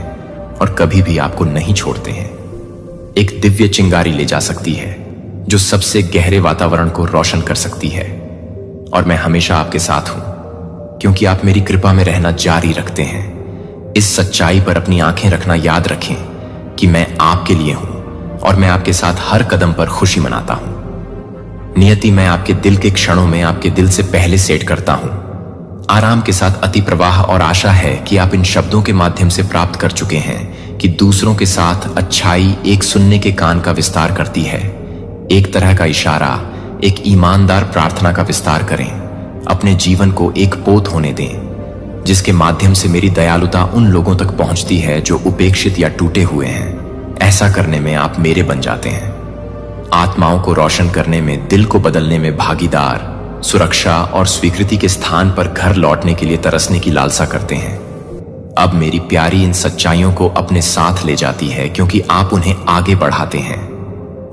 और कभी भी आपको नहीं छोड़ते हैं। एक दिव्य चिंगारी ले जा सकती है जो सबसे गहरे वातावरण को रोशन कर सकती है, और मैं हमेशा आपके साथ हूं क्योंकि आप मेरी कृपा में रहना जारी रखते हैं। इस सच्चाई पर अपनी आंखें रखना याद रखें कि मैं आपके लिए हूं और मैं आपके साथ हर कदम पर खुशी मनाता हूं। नियति मैं आपके दिल के क्षणों में आपके दिल से पहले सेट करता हूं। आराम के साथ अति प्रवाह और आशा है कि आप इन शब्दों के माध्यम से प्राप्त कर चुके हैं कि दूसरों के साथ अच्छाई एक सुनने के कान का विस्तार करती है। एक तरह का इशारा, एक ईमानदार प्रार्थना का विस्तार करें। अपने जीवन को एक पोत होने दें जिसके माध्यम से मेरी दयालुता उन लोगों तक पहुंचती है जो उपेक्षित या टूटे हुए हैं। ऐसा करने में आप मेरे बन जाते हैं। आत्माओं को रोशन करने में, दिल को बदलने में भागीदार, सुरक्षा और स्वीकृति के स्थान पर घर लौटने के लिए तरसने की लालसा करते हैं। अब मेरी प्यारी इन सच्चाइयों को अपने साथ ले जाती है क्योंकि आप उन्हें आगे बढ़ाते हैं।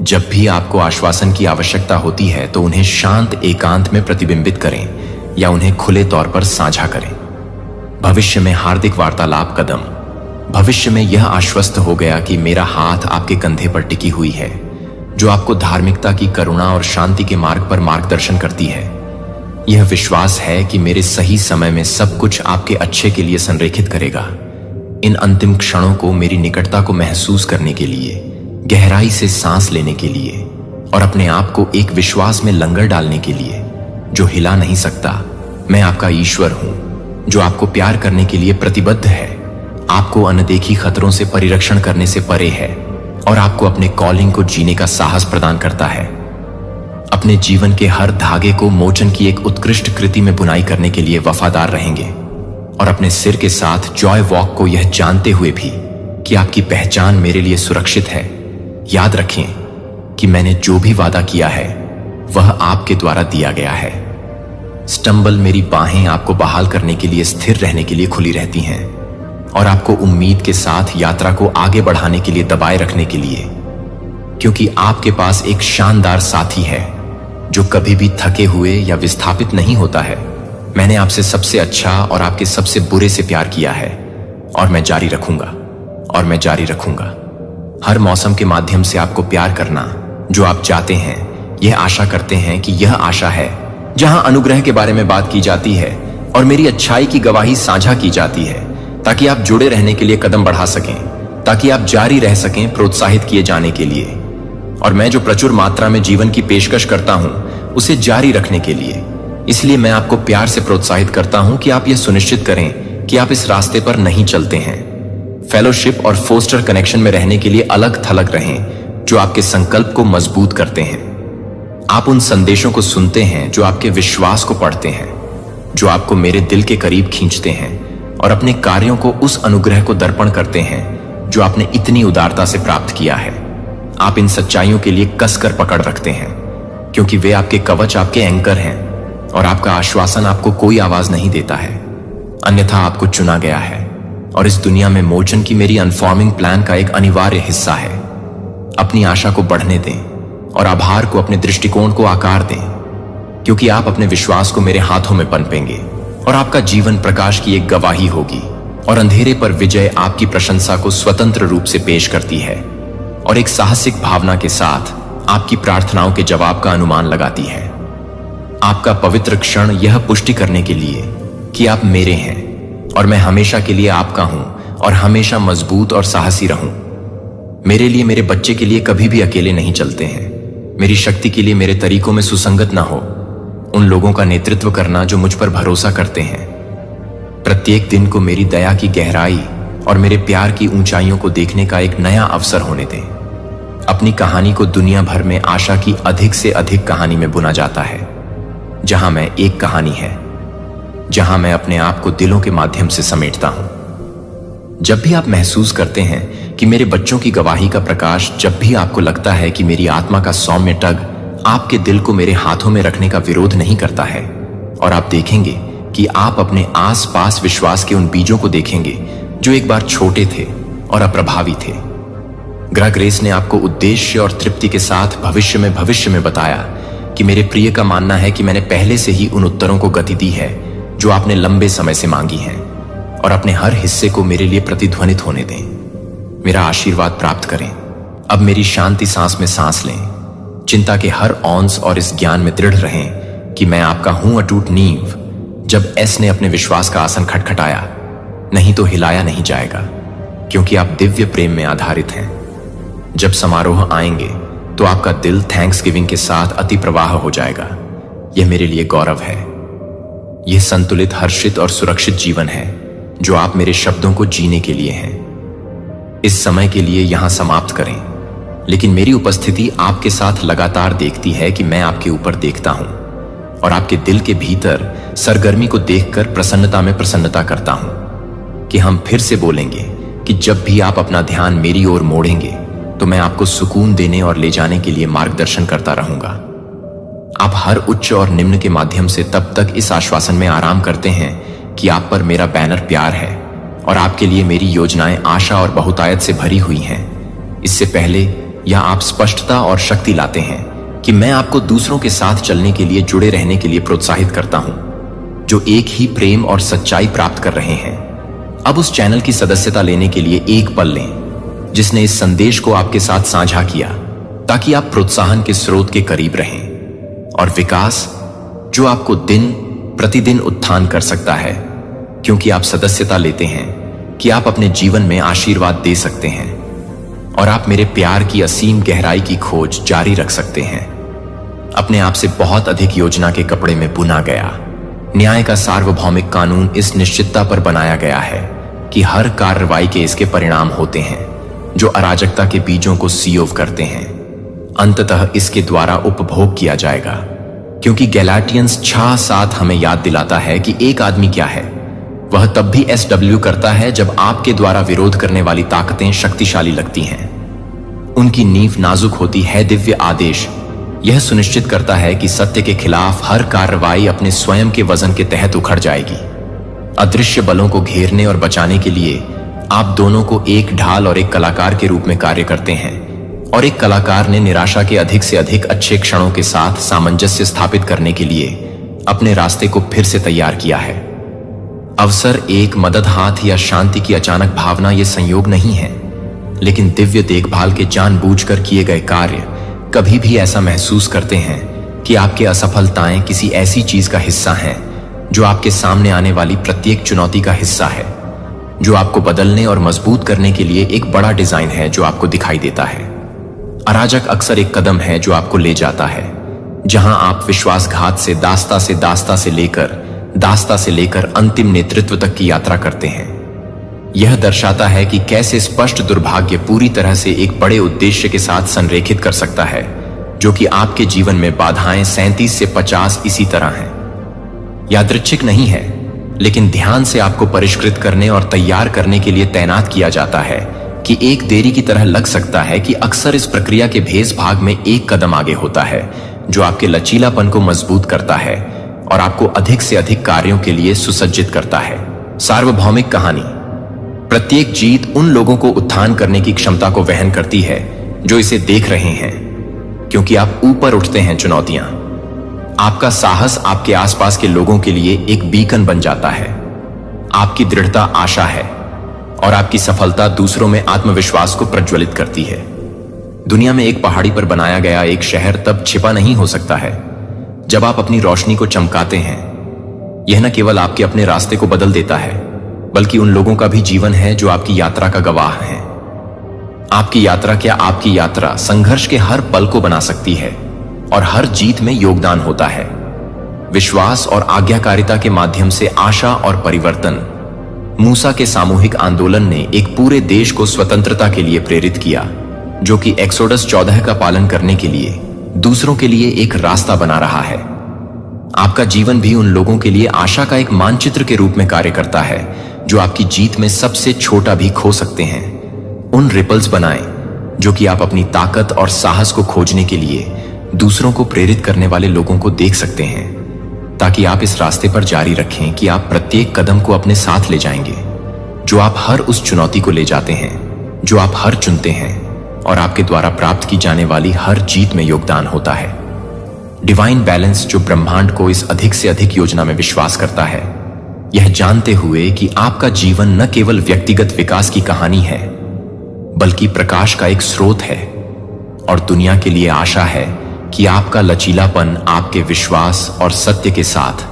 जब भी आपको आश्वासन की आवश्यकता होती है तो उन्हें शांत एकांत में प्रतिबिंबित करें या उन्हें खुले तौर पर साझा करें। भविष्य में हार्दिक वार्तालाप कदम। भविष्य में यह आश्वस्त हो गया कि मेरा हाथ आपके कंधे पर टिकी हुई है, जो आपको धार्मिकता की, करुणा और शांति के मार्ग पर मार्गदर्शन करती है। यह विश्वास है कि मेरे सही समय में सब कुछ आपके अच्छे के लिए संरेखित करेगा। इन अंतिम क्षणों को मेरी निकटता को महसूस करने के लिए, गहराई से सांस लेने के लिए और अपने आप को एक विश्वास में लंगर डालने के लिए जो हिला नहीं सकता। मैं आपका ईश्वर हूं जो आपको प्यार करने के लिए प्रतिबद्ध है, आपको अनदेखी खतरों से परिरक्षण करने से परे है और आपको अपने कॉलिंग को जीने का साहस प्रदान करता है। अपने जीवन के हर धागे को मोचन की एक उत्कृष्ट कृति में बुनाई करने के लिए वफादार रहेंगे और अपने सिर के साथ जॉय वॉक को यह जानते हुए भी कि आपकी पहचान मेरे लिए सुरक्षित है। याद रखें, कि मैंने जो भी वादा किया है वह आपके द्वारा दिया गया है। स्टंबल मेरी बाहें आपको बहाल करने के लिए, स्थिर रहने के लिए खुली रहती हैं और आपको उम्मीद के साथ यात्रा को आगे बढ़ाने के लिए दबाए रखने के लिए, क्योंकि आपके पास एक शानदार साथी है जो कभी भी थके हुए या विस्थापित नहीं होता है। मैंने आपसे सबसे अच्छा और आपके सबसे बुरे से प्यार किया है और मैं जारी रखूंगा और मैं जारी रखूंगा। हर मौसम के माध्यम से आपको प्यार करना जो आप चाहते हैं, यह आशा करते हैं कि यह आशा है जहां अनुग्रह के बारे में बात की जाती है और मेरी अच्छाई की गवाही साझा की जाती है, ताकि आप जुड़े रहने के लिए कदम बढ़ा सकें, ताकि आप जारी रह सकें प्रोत्साहित किए जाने के लिए। और मैं जो प्रचुर मात्रा में जीवन की पेशकश करता हूं उसे जारी रखने के लिए। इसलिए मैं आपको प्यार से प्रोत्साहित करता हूं कि आप यह सुनिश्चित करें कि आप इस रास्ते पर नहीं चलते हैं। फेलोशिप और फोस्टर कनेक्शन में रहने के लिए अलग थलग रहें जो आपके संकल्प को मजबूत करते हैं। आप उन संदेशों को सुनते हैं जो आपके विश्वास को पढ़ते हैं, जो आपको मेरे दिल के करीब खींचते हैं और अपने कार्यों को उस अनुग्रह को दर्पण करते हैं जो आपने इतनी उदारता से प्राप्त किया है। आप इन सच्चाइयों के लिए कसकर पकड़ रखते हैं क्योंकि वे आपके कवच, आपके एंकर हैं और आपका आश्वासन आपको कोई आवाज नहीं देता है। अन्यथा आपको चुना गया है और इस दुनिया में मोचन की मेरी अनफॉर्मिंग प्लान का एक अनिवार्य हिस्सा है। अपनी आशा को बढ़ने दें और आभार को, अपने दृष्टिकोण को आकार दें, क्योंकि आप अपने विश्वास को मेरे हाथों में पनपेंगे और आपका जीवन प्रकाश की एक गवाही होगी और अंधेरे पर विजय आपकी प्रशंसा को स्वतंत्र रूप से पेश करती है और एक साहसिक भावना के साथ आपकी प्रार्थनाओं के जवाब का अनुमान लगाती है। आपका पवित्र क्षण यह पुष्टि करने के लिए कि आप मेरे हैं और मैं हमेशा के लिए आपका हूं और हमेशा मजबूत और साहसी रहूं। मेरे लिए, मेरे बच्चे के लिए कभी भी अकेले नहीं चलते हैं। मेरी शक्ति के लिए मेरे तरीकों में सुसंगत ना हो। उन लोगों का नेतृत्व करना जो मुझ पर भरोसा करते हैं। प्रत्येक दिन को मेरी दया की गहराई और मेरे प्यार की ऊंचाइयों को देखने का एक नया अवसर होने दें। अपनी कहानी को दुनिया भर में आशा की अधिक से अधिक कहानी में बुना जाता है, जहां मैं एक कहानी है, जहां मैं अपने आप को दिलों के माध्यम से समेटता हूं। जब भी आप महसूस करते हैं कि मेरे बच्चों की गवाही का प्रकाश, जब भी आपको लगता है कि मेरी आत्मा का सौम्य टग आपके दिल को मेरे हाथों में रखने का विरोध नहीं करता है, और आप देखेंगे कि आप अपने आसपास विश्वास के उन बीजों को देखेंगे जो एक बार छोटे थे और अप्रभावी थे। ग्रह ग्रेस ने आपको उद्देश्य और तृप्ति के साथ भविष्य में बताया कि मेरे प्रिय का मानना है कि मैंने पहले से ही उन उत्तरों को गति दी है जो आपने लंबे समय से मांगी हैं, और अपने हर हिस्से को मेरे लिए प्रतिध्वनित होने दें। मेरा आशीर्वाद प्राप्त करें। अब मेरी शांति सांस में सांस लें। चिंता के हर औंस और इस ज्ञान में दृढ़ रहें कि मैं आपका हूं, अटूट नींव। जब एस ने अपने विश्वास का आसन खटखटाया, नहीं तो हिलाया नहीं जाएगा, क्योंकि आप दिव्य प्रेम में आधारित हैं। जब समारोह आएंगे तो आपका दिल थैंक्सगिविंग के साथ अति प्रवाह हो जाएगा। यह मेरे लिए गौरव है। यह संतुलित, हर्षित और सुरक्षित जीवन है जो आप मेरे शब्दों को जीने के लिए हैं। इस समय के लिए यहां समाप्त करें, लेकिन मेरी उपस्थिति आपके साथ लगातार देखती है कि मैं आपके ऊपर देखता हूं और आपके दिल के भीतर सरगर्मी को देखकर प्रसन्नता में प्रसन्नता करता हूं कि हम फिर से बोलेंगे कि जब भी आप अपना ध्यान मेरी ओर मोड़ेंगे तो मैं आपको सुकून देने और ले जाने के लिए मार्गदर्शन करता रहूंगा। आप हर उच्च और निम्न के माध्यम से तब तक इस आश्वासन में आराम करते हैं कि आप पर मेरा बैनर प्यार है और आपके लिए मेरी योजनाएं आशा और बहुतायत से भरी हुई हैं। इससे पहले या आप स्पष्टता और शक्ति लाते हैं कि मैं आपको दूसरों के साथ चलने के लिए, जुड़े रहने के लिए प्रोत्साहित करता हूं, जो एक ही प्रेम और सच्चाई प्राप्त कर रहे हैं। अब उस चैनल की सदस्यता लेने के लिए एक पल लें जिसने इस संदेश को आपके साथ साझा किया, ताकि आप प्रोत्साहन के स्रोत के करीब रहें और विकास जो आपको दिन प्रतिदिन उत्थान कर सकता है, क्योंकि आप सदस्यता लेते हैं कि आप अपने जीवन में आशीर्वाद दे सकते हैं और आप मेरे प्यार की असीम गहराई की खोज जारी रख सकते हैं। अपने आप से बहुत अधिक योजना के कपड़े में बुना गया न्याय का सार्वभौमिक कानून इस निश्चितता पर बनाया गया है कि हर कार्रवाई के इसके परिणाम होते हैं जो अराजकता के बीजों को सीओव करते हैं। अंततः इसके द्वारा उपभोग किया जाएगा, क्योंकि गैलाटियंस 6:7 हमें याद दिलाता है कि एक आदमी क्या है। वह तब भी SW करता है जब आपके द्वारा विरोध करने वाली ताकतें शक्तिशाली लगती हैं। उनकी नींव नाजुक होती है दिव्य आदेश। यह सुनिश्चित करता है कि सत्य के खिलाफ हर कार्रवाई अपने स्वयं के वजन के तहत उखड़ जाएगी। अदृश्य बलों को घेरने और बचाने के लिए आप दोनों को एक ढाल और एक कलाकार के रूप में कार्य करते हैं, और एक कलाकार ने निराशा के अधिक से अधिक अच्छे क्षणों के साथ सामंजस्य स्थापित करने के लिए अपने रास्ते को फिर से तैयार किया है। अवसर, एक मदद हाथ या शांति की अचानक भावना ये संयोग नहीं है, लेकिन दिव्य देखभाल के जानबूझकर किए गए कार्य कभी भी ऐसा महसूस करते हैं कि आपकी असफलताएं किसी ऐसी चीज का हिस्सा हैं जो आपके सामने आने वाली प्रत्येक चुनौती का हिस्सा है, जो आपको बदलने और मजबूत करने के लिए एक बड़ा डिजाइन है जो आपको दिखाई देता है। अराजक अक्सर एक कदम है जो आपको ले जाता है, जहां आप विश्वासघात से दास्ता से लेकर अंतिम नेतृत्व तक की यात्रा करते हैं। यह दर्शाता है कि कैसे स्पष्ट दुर्भाग्य पूरी तरह से एक बड़े उद्देश्य के साथ संरेखित कर सकता है, जो कि आपके जीवन में बाधाएं 37 से 50 इसी तरह हैं। यादृच्छिक नहीं है, लेकिन ध्यान से आपको परिष्कृत करने और तैयार करने के लिए तैनात किया जाता है कि एक देरी की तरह लग सकता है कि अक्सर इस प्रक्रिया के भेस भाग में एक कदम आगे होता है, जो आपके लचीलापन को मजबूत करता है और आपको अधिक से अधिक कार्यों के लिए सुसज्जित करता है। सार्वभौमिक कहानी। प्रत्येक जीत उन लोगों को उत्थान करने की क्षमता को वहन करती है जो इसे देख रहे हैं, क्योंकि आप ऊपर उठते हैं चुनौतियां। आपका साहस आपके आसपास के लोगों के लिए एक बीकन बन जाता है। आपकी दृढ़ता आशा है, और आपकी सफलता दूसरों में आत्मविश्वास को प्रज्वलित करती है। दुनिया में एक पहाड़ी पर बनाया गया एक शहर तब छिपा नहीं हो सकता है जब आप अपनी रोशनी को चमकाते हैं। यह न केवल आपके अपने रास्ते को बदल देता है, बल्कि उन लोगों का भी जीवन है जो आपकी यात्रा का गवाह हैं। आपकी यात्रा संघर्ष के हर पल को बना सकती है और हर जीत में योगदान होता है। विश्वास और आज्ञाकारिता के माध्यम से आशा और परिवर्तन। मूसा के सामूहिक आंदोलन ने एक पूरे देश को स्वतंत्रता के लिए प्रेरित किया, जो कि एक्सोडस 14 का पालन करने के लिए दूसरों के लिए एक रास्ता बना रहा है। आपका जीवन भी उन लोगों के लिए आशा का एक मानचित्र के रूप में कार्य करता है जो आपकी जीत में सबसे छोटा भी खो सकते हैं। उन रिपल्स बनाएं जो कि आप अपनी ताकत और साहस को खोजने के लिए दूसरों को प्रेरित करने वाले लोगों को देख सकते हैं, ताकि आप इस रास्ते पर जारी रखें कि आप प्रत्येक कदम को अपने साथ ले जाएंगे, जो आप हर उस चुनौती को ले जाते हैं जो आप हर चुनते हैं, और आपके द्वारा प्राप्त की जाने वाली हर जीत में योगदान होता है। डिवाइन बैलेंस, जो ब्रह्मांड को इस अधिक से अधिक योजना में विश्वास करता है, यह जानते हुए कि आपका जीवन न केवल व्यक्तिगत विकास की कहानी है, बल्कि प्रकाश का एक स्रोत है, और दुनिया के लिए आशा है कि आपका लचीलापन आपके विश्वास और सत्य के साथ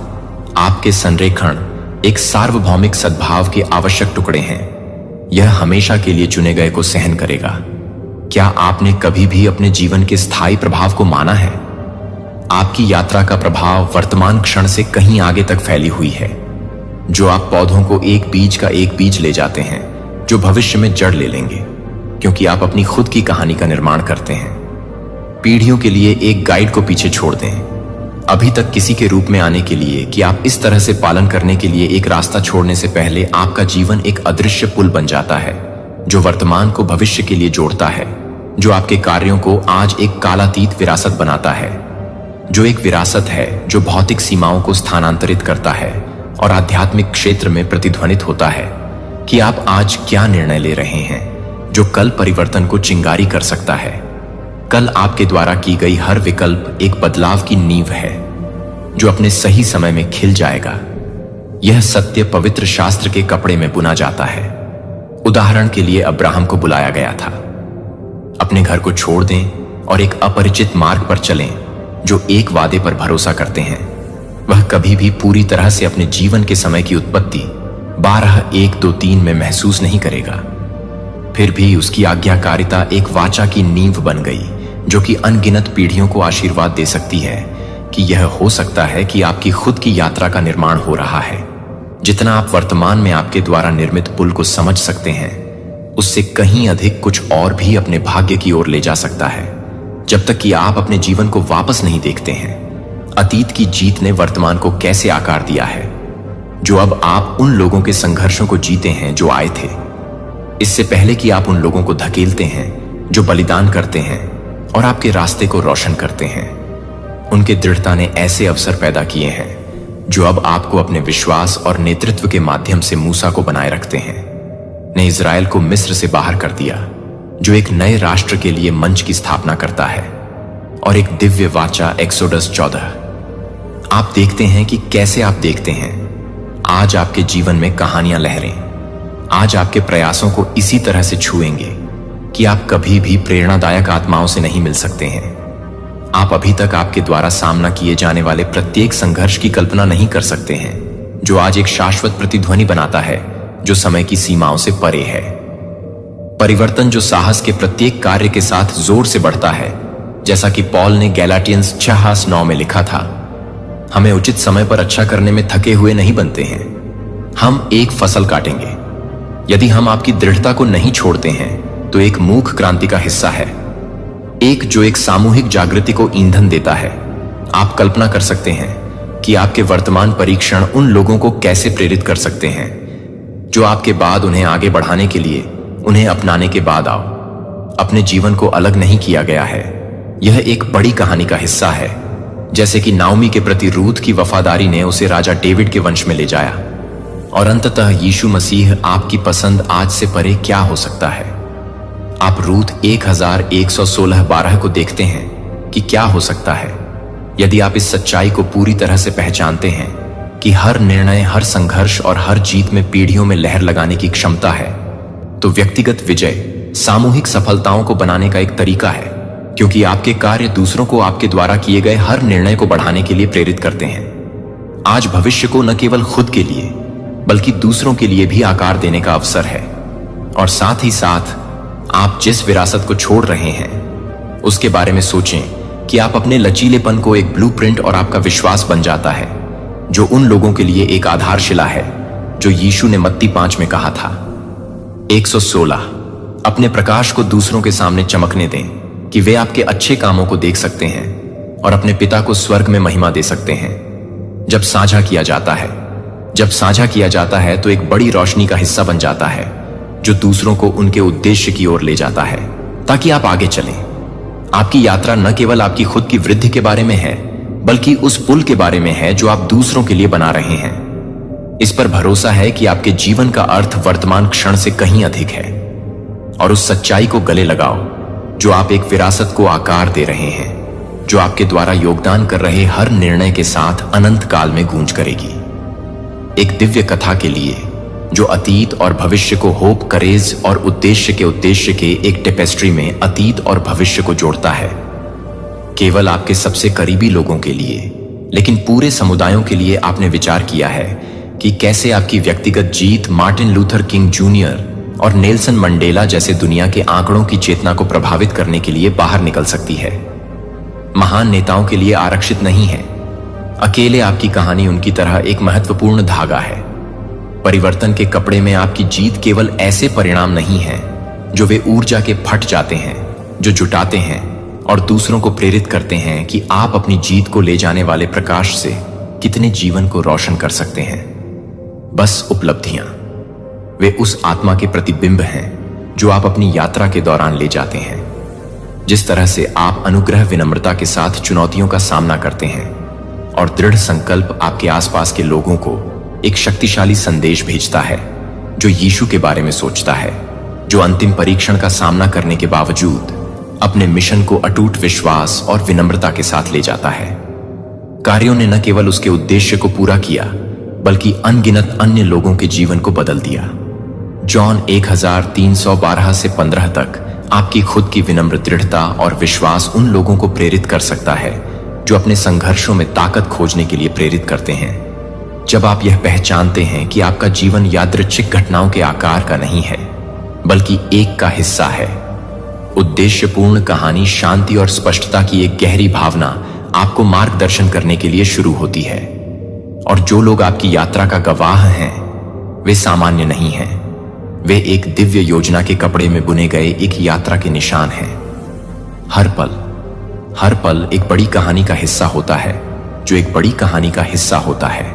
आपके संरेखण एक सार्वभौमिक सद्भाव के आवश्यक टुकड़े हैं। यह हमेशा के लिए चुने गए को सहन करेगा। क्या आपने कभी भी अपने जीवन के स्थायी प्रभाव को माना है? आपकी यात्रा का प्रभाव वर्तमान क्षण से कहीं आगे तक फैली हुई है, जो आप पौधों को एक बीज ले जाते हैं जो भविष्य में जड़ ले लेंगे, क्योंकि आप अपनी खुद की कहानी का निर्माण करते हैं। पीढ़ियों के लिए एक गाइड को पीछे छोड़ दें, अभी तक किसी के रूप में आने के लिए कि आप इस तरह से पालन करने के लिए एक रास्ता छोड़ने से पहले आपका जीवन एक अदृश्य पुल बन जाता है, जो वर्तमान को भविष्य के लिए जोड़ता है, जो आपके कार्यों को आज एक कालातीत विरासत बनाता है, जो एक विरासत है जो भौतिक सीमाओं को स्थानांतरित करता है और आध्यात्मिक क्षेत्र में प्रतिध्वनित होता है कि आप आज क्या निर्णय ले रहे हैं, जो कल परिवर्तन को चिंगारी कर सकता है। कल आपके द्वारा की गई हर विकल्प एक बदलाव की नींव है, जो अपने सही समय में खिल जाएगा। यह सत्य पवित्र शास्त्र के कपड़े में बुना जाता है। उदाहरण के लिए अब्राहम को बुलाया गया था, अपने घर को छोड़ दें और एक अपरिचित मार्ग पर चलें, जो एक वादे पर भरोसा करते हैं। वह कभी भी पूरी तरह से अपने जीवन के समय की उत्पत्ति 12:1-2-3 में महसूस नहीं करेगा। फिर भी उसकी आज्ञाकारिता एक वाचा की नींव बन गई, जो कि अनगिनत पीढ़ियों को आशीर्वाद दे सकती है कि यह हो सकता है कि आपकी खुद की यात्रा का निर्माण हो रहा है। जितना आप वर्तमान में आपके द्वारा निर्मित पुल को समझ सकते हैं, उससे कहीं अधिक कुछ और भी अपने भाग्य की ओर ले जा सकता है, जब तक कि आप अपने जीवन को वापस नहीं देखते हैं। अतीत की जीत ने वर्तमान को कैसे आकार दिया है, जो अब आप उन लोगों के संघर्षों को जीते हैं जो आए थे, इससे पहले कि आप उन लोगों को धकेलते हैं जो बलिदान करते हैं और आपके रास्ते को रोशन करते हैं। उनके दृढ़ता ने ऐसे अवसर पैदा किए हैं जो अब आपको अपने विश्वास और नेतृत्व के माध्यम से मूसा को बनाए रखते हैं। ने इज़राइल को मिस्र से बाहर कर दिया, जो एक नए राष्ट्र के लिए मंच की स्थापना करता है, और एक दिव्य वाचा एक्सोडस 14। आप देखते हैं कि कैसे आप देखते हैं। आज आपके जीवन में कहानियां लहरें आज आपके प्रयासों को इसी तरह से छुएंगे कि आप कभी भी प्रेरणादायक आत्माओं से नहीं मिल सकते हैं। आप अभी तक आपके द्वारा सामना किए जाने वाले प्रत्येक संघर्ष की कल्पना नहीं कर सकते हैं, जो आज एक शाश्वत प्रतिध्वनि बनाता है जो समय की सीमाओं से परे है। परिवर्तन जो साहस के प्रत्येक कार्य के साथ जोर से बढ़ता है, जैसा कि पॉल ने गैलाटियंस 6:9 में लिखा था, हमें उचित समय पर अच्छा करने में थके हुए नहीं बनते हैं। हम एक फसल काटेंगे। यदि हम आपकी दृढ़ता को नहीं छोड़ते हैं तो एक मूक क्रांति का हिस्सा है, एक जो एक सामूहिक जागृति को ईंधन देता है। आप कल्पना कर सकते हैं कि आपके वर्तमान परीक्षण उन लोगों को कैसे प्रेरित कर सकते हैं जो आपके बाद उन्हें आगे बढ़ाने के लिए उन्हें अपनाने के बाद आओ। अपने जीवन को अलग नहीं किया गया है। यह एक बड़ी कहानी का हिस्सा है, जैसे कि नाओमी के प्रति रूथ की वफादारी ने उसे राजा डेविड के वंश में ले जाया, और अंततः यीशु मसीह आपकी पसंद आज से परे क्या हो सकता है। आप रूथ 1116:12 को देखते हैं कि क्या हो सकता है यदि आप इस सच्चाई को पूरी तरह से पहचानते हैं कि हर निर्णय, हर संघर्ष और हर जीत में पीढ़ियों में लहर लगाने की क्षमता है। तो व्यक्तिगत विजय सामूहिक सफलताओं को बनाने का एक तरीका है, क्योंकि आपके कार्य दूसरों को आपके द्वारा किए गए हर निर्णय को बढ़ाने के लिए प्रेरित करते हैं। आज भविष्य को न केवल खुद के लिए बल्कि दूसरों के लिए भी आकार देने का अवसर है, और साथ ही साथ आप जिस विरासत को छोड़ रहे हैं उसके बारे में सोचें कि आप अपने लचीलेपन को एक ब्लूप्रिंट और आपका विश्वास बन जाता है, जो उन लोगों के लिए एक आधारशिला है जो यीशु ने मत्ती 5 में कहा था। 116 अपने प्रकाश को दूसरों के सामने चमकने दें कि वे आपके अच्छे कामों को देख सकते हैं और अपने पिता को स्वर्ग में महिमा दे सकते हैं। जब साझा किया जाता है तो एक बड़ी रोशनी का हिस्सा बन जाता है जो दूसरों को उनके उद्देश्य की ओर ले जाता है ताकि आप आगे चलें। आपकी यात्रा न केवल आपकी खुद की वृद्धि के बारे में है बल्कि उस पुल के बारे में है जो आप दूसरों के लिए बना रहे हैं। इस पर भरोसा है कि आपके जीवन का अर्थ वर्तमान क्षण से कहीं अधिक है, और उस सच्चाई को गले लगाओ जो आप एक विरासत को आकार दे रहे हैं, जो आपके द्वारा योगदान कर रहे हर निर्णय के साथ अनंत काल में गूंज करेगी। एक दिव्य कथा के लिए जो अतीत और भविष्य को होप, करेज और उद्देश्य के एक टेपेस्ट्री में अतीत और भविष्य को जोड़ता है। केवल आपके सबसे करीबी लोगों के लिए, लेकिन पूरे समुदायों के लिए आपने विचार किया है कि कैसे आपकी व्यक्तिगत जीत मार्टिन लूथर किंग जूनियर और नेल्सन मंडेला जैसे दुनिया के आंकड़ों की चेतना को प्रभावित करने के लिए बाहर निकल सकती है। महान नेताओं के लिए आरक्षित नहीं है। अकेले आपकी कहानी उनकी तरह एक महत्वपूर्ण धागा है। परिवर्तन के कपड़े में आपकी जीत केवल ऐसे परिणाम नहीं है जो वे ऊर्जा के फट जाते हैं, जो जुटाते हैं और दूसरों को प्रेरित करते हैं कि आप अपनी जीत को ले जाने वाले प्रकाश से कितने जीवन को रोशन कर सकते हैं। बस उपलब्धियां वे उस आत्मा के प्रतिबिंब हैं जो आप अपनी यात्रा के दौरान ले जाते हैं। जिस तरह से आप अनुग्रह, विनम्रता के साथ चुनौतियों का सामना करते हैं और दृढ़ संकल्प आपके आसपास के लोगों को एक शक्तिशाली संदेश भेजता है जो यीशु के बारे में सोचता है, जो अंतिम परीक्षण का सामना करने के बावजूद अपने मिशन को अटूट विश्वास और विनम्रता के साथ ले जाता है। कार्यों ने न केवल उसके उद्देश्य को पूरा किया बल्कि अनगिनत अन्य लोगों के जीवन को बदल दिया। जॉन 1312 से 15 तक आपकी खुद की विनम्र दृढ़ता और विश्वास उन लोगों को प्रेरित कर सकता है जो अपने संघर्षों में ताकत खोजने के लिए प्रेरित करते हैं। जब आप यह पहचानते हैं कि आपका जीवन यादृच्छिक घटनाओं के आकार का नहीं है बल्कि एक का हिस्सा है, उद्देश्यपूर्ण कहानी, शांति और स्पष्टता की एक गहरी भावना आपको मार्गदर्शन करने के लिए शुरू होती है। और जो लोग आपकी यात्रा का गवाह हैं वे सामान्य नहीं हैं, वे एक दिव्य योजना के कपड़े में बुने गए एक यात्रा के निशान हैं। हर पल एक बड़ी कहानी का हिस्सा होता है जो एक बड़ी कहानी का हिस्सा होता है,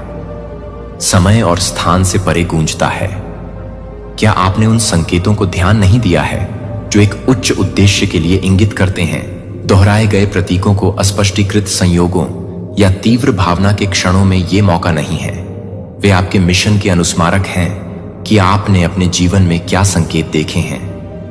समय और स्थान से परे गूंजता है। क्या आपने उन संकेतों को ध्यान नहीं दिया है जो एक उच्च उद्देश्य के लिए इंगित करते हैं। दोहराए गए प्रतीकों को अस्पष्टीकृत संयोगों या तीव्र भावना के क्षणों में ये मौका नहीं है। वे आपके मिशन के अनुस्मारक हैं कि आपने अपने जीवन में क्या संकेत देखे हैं।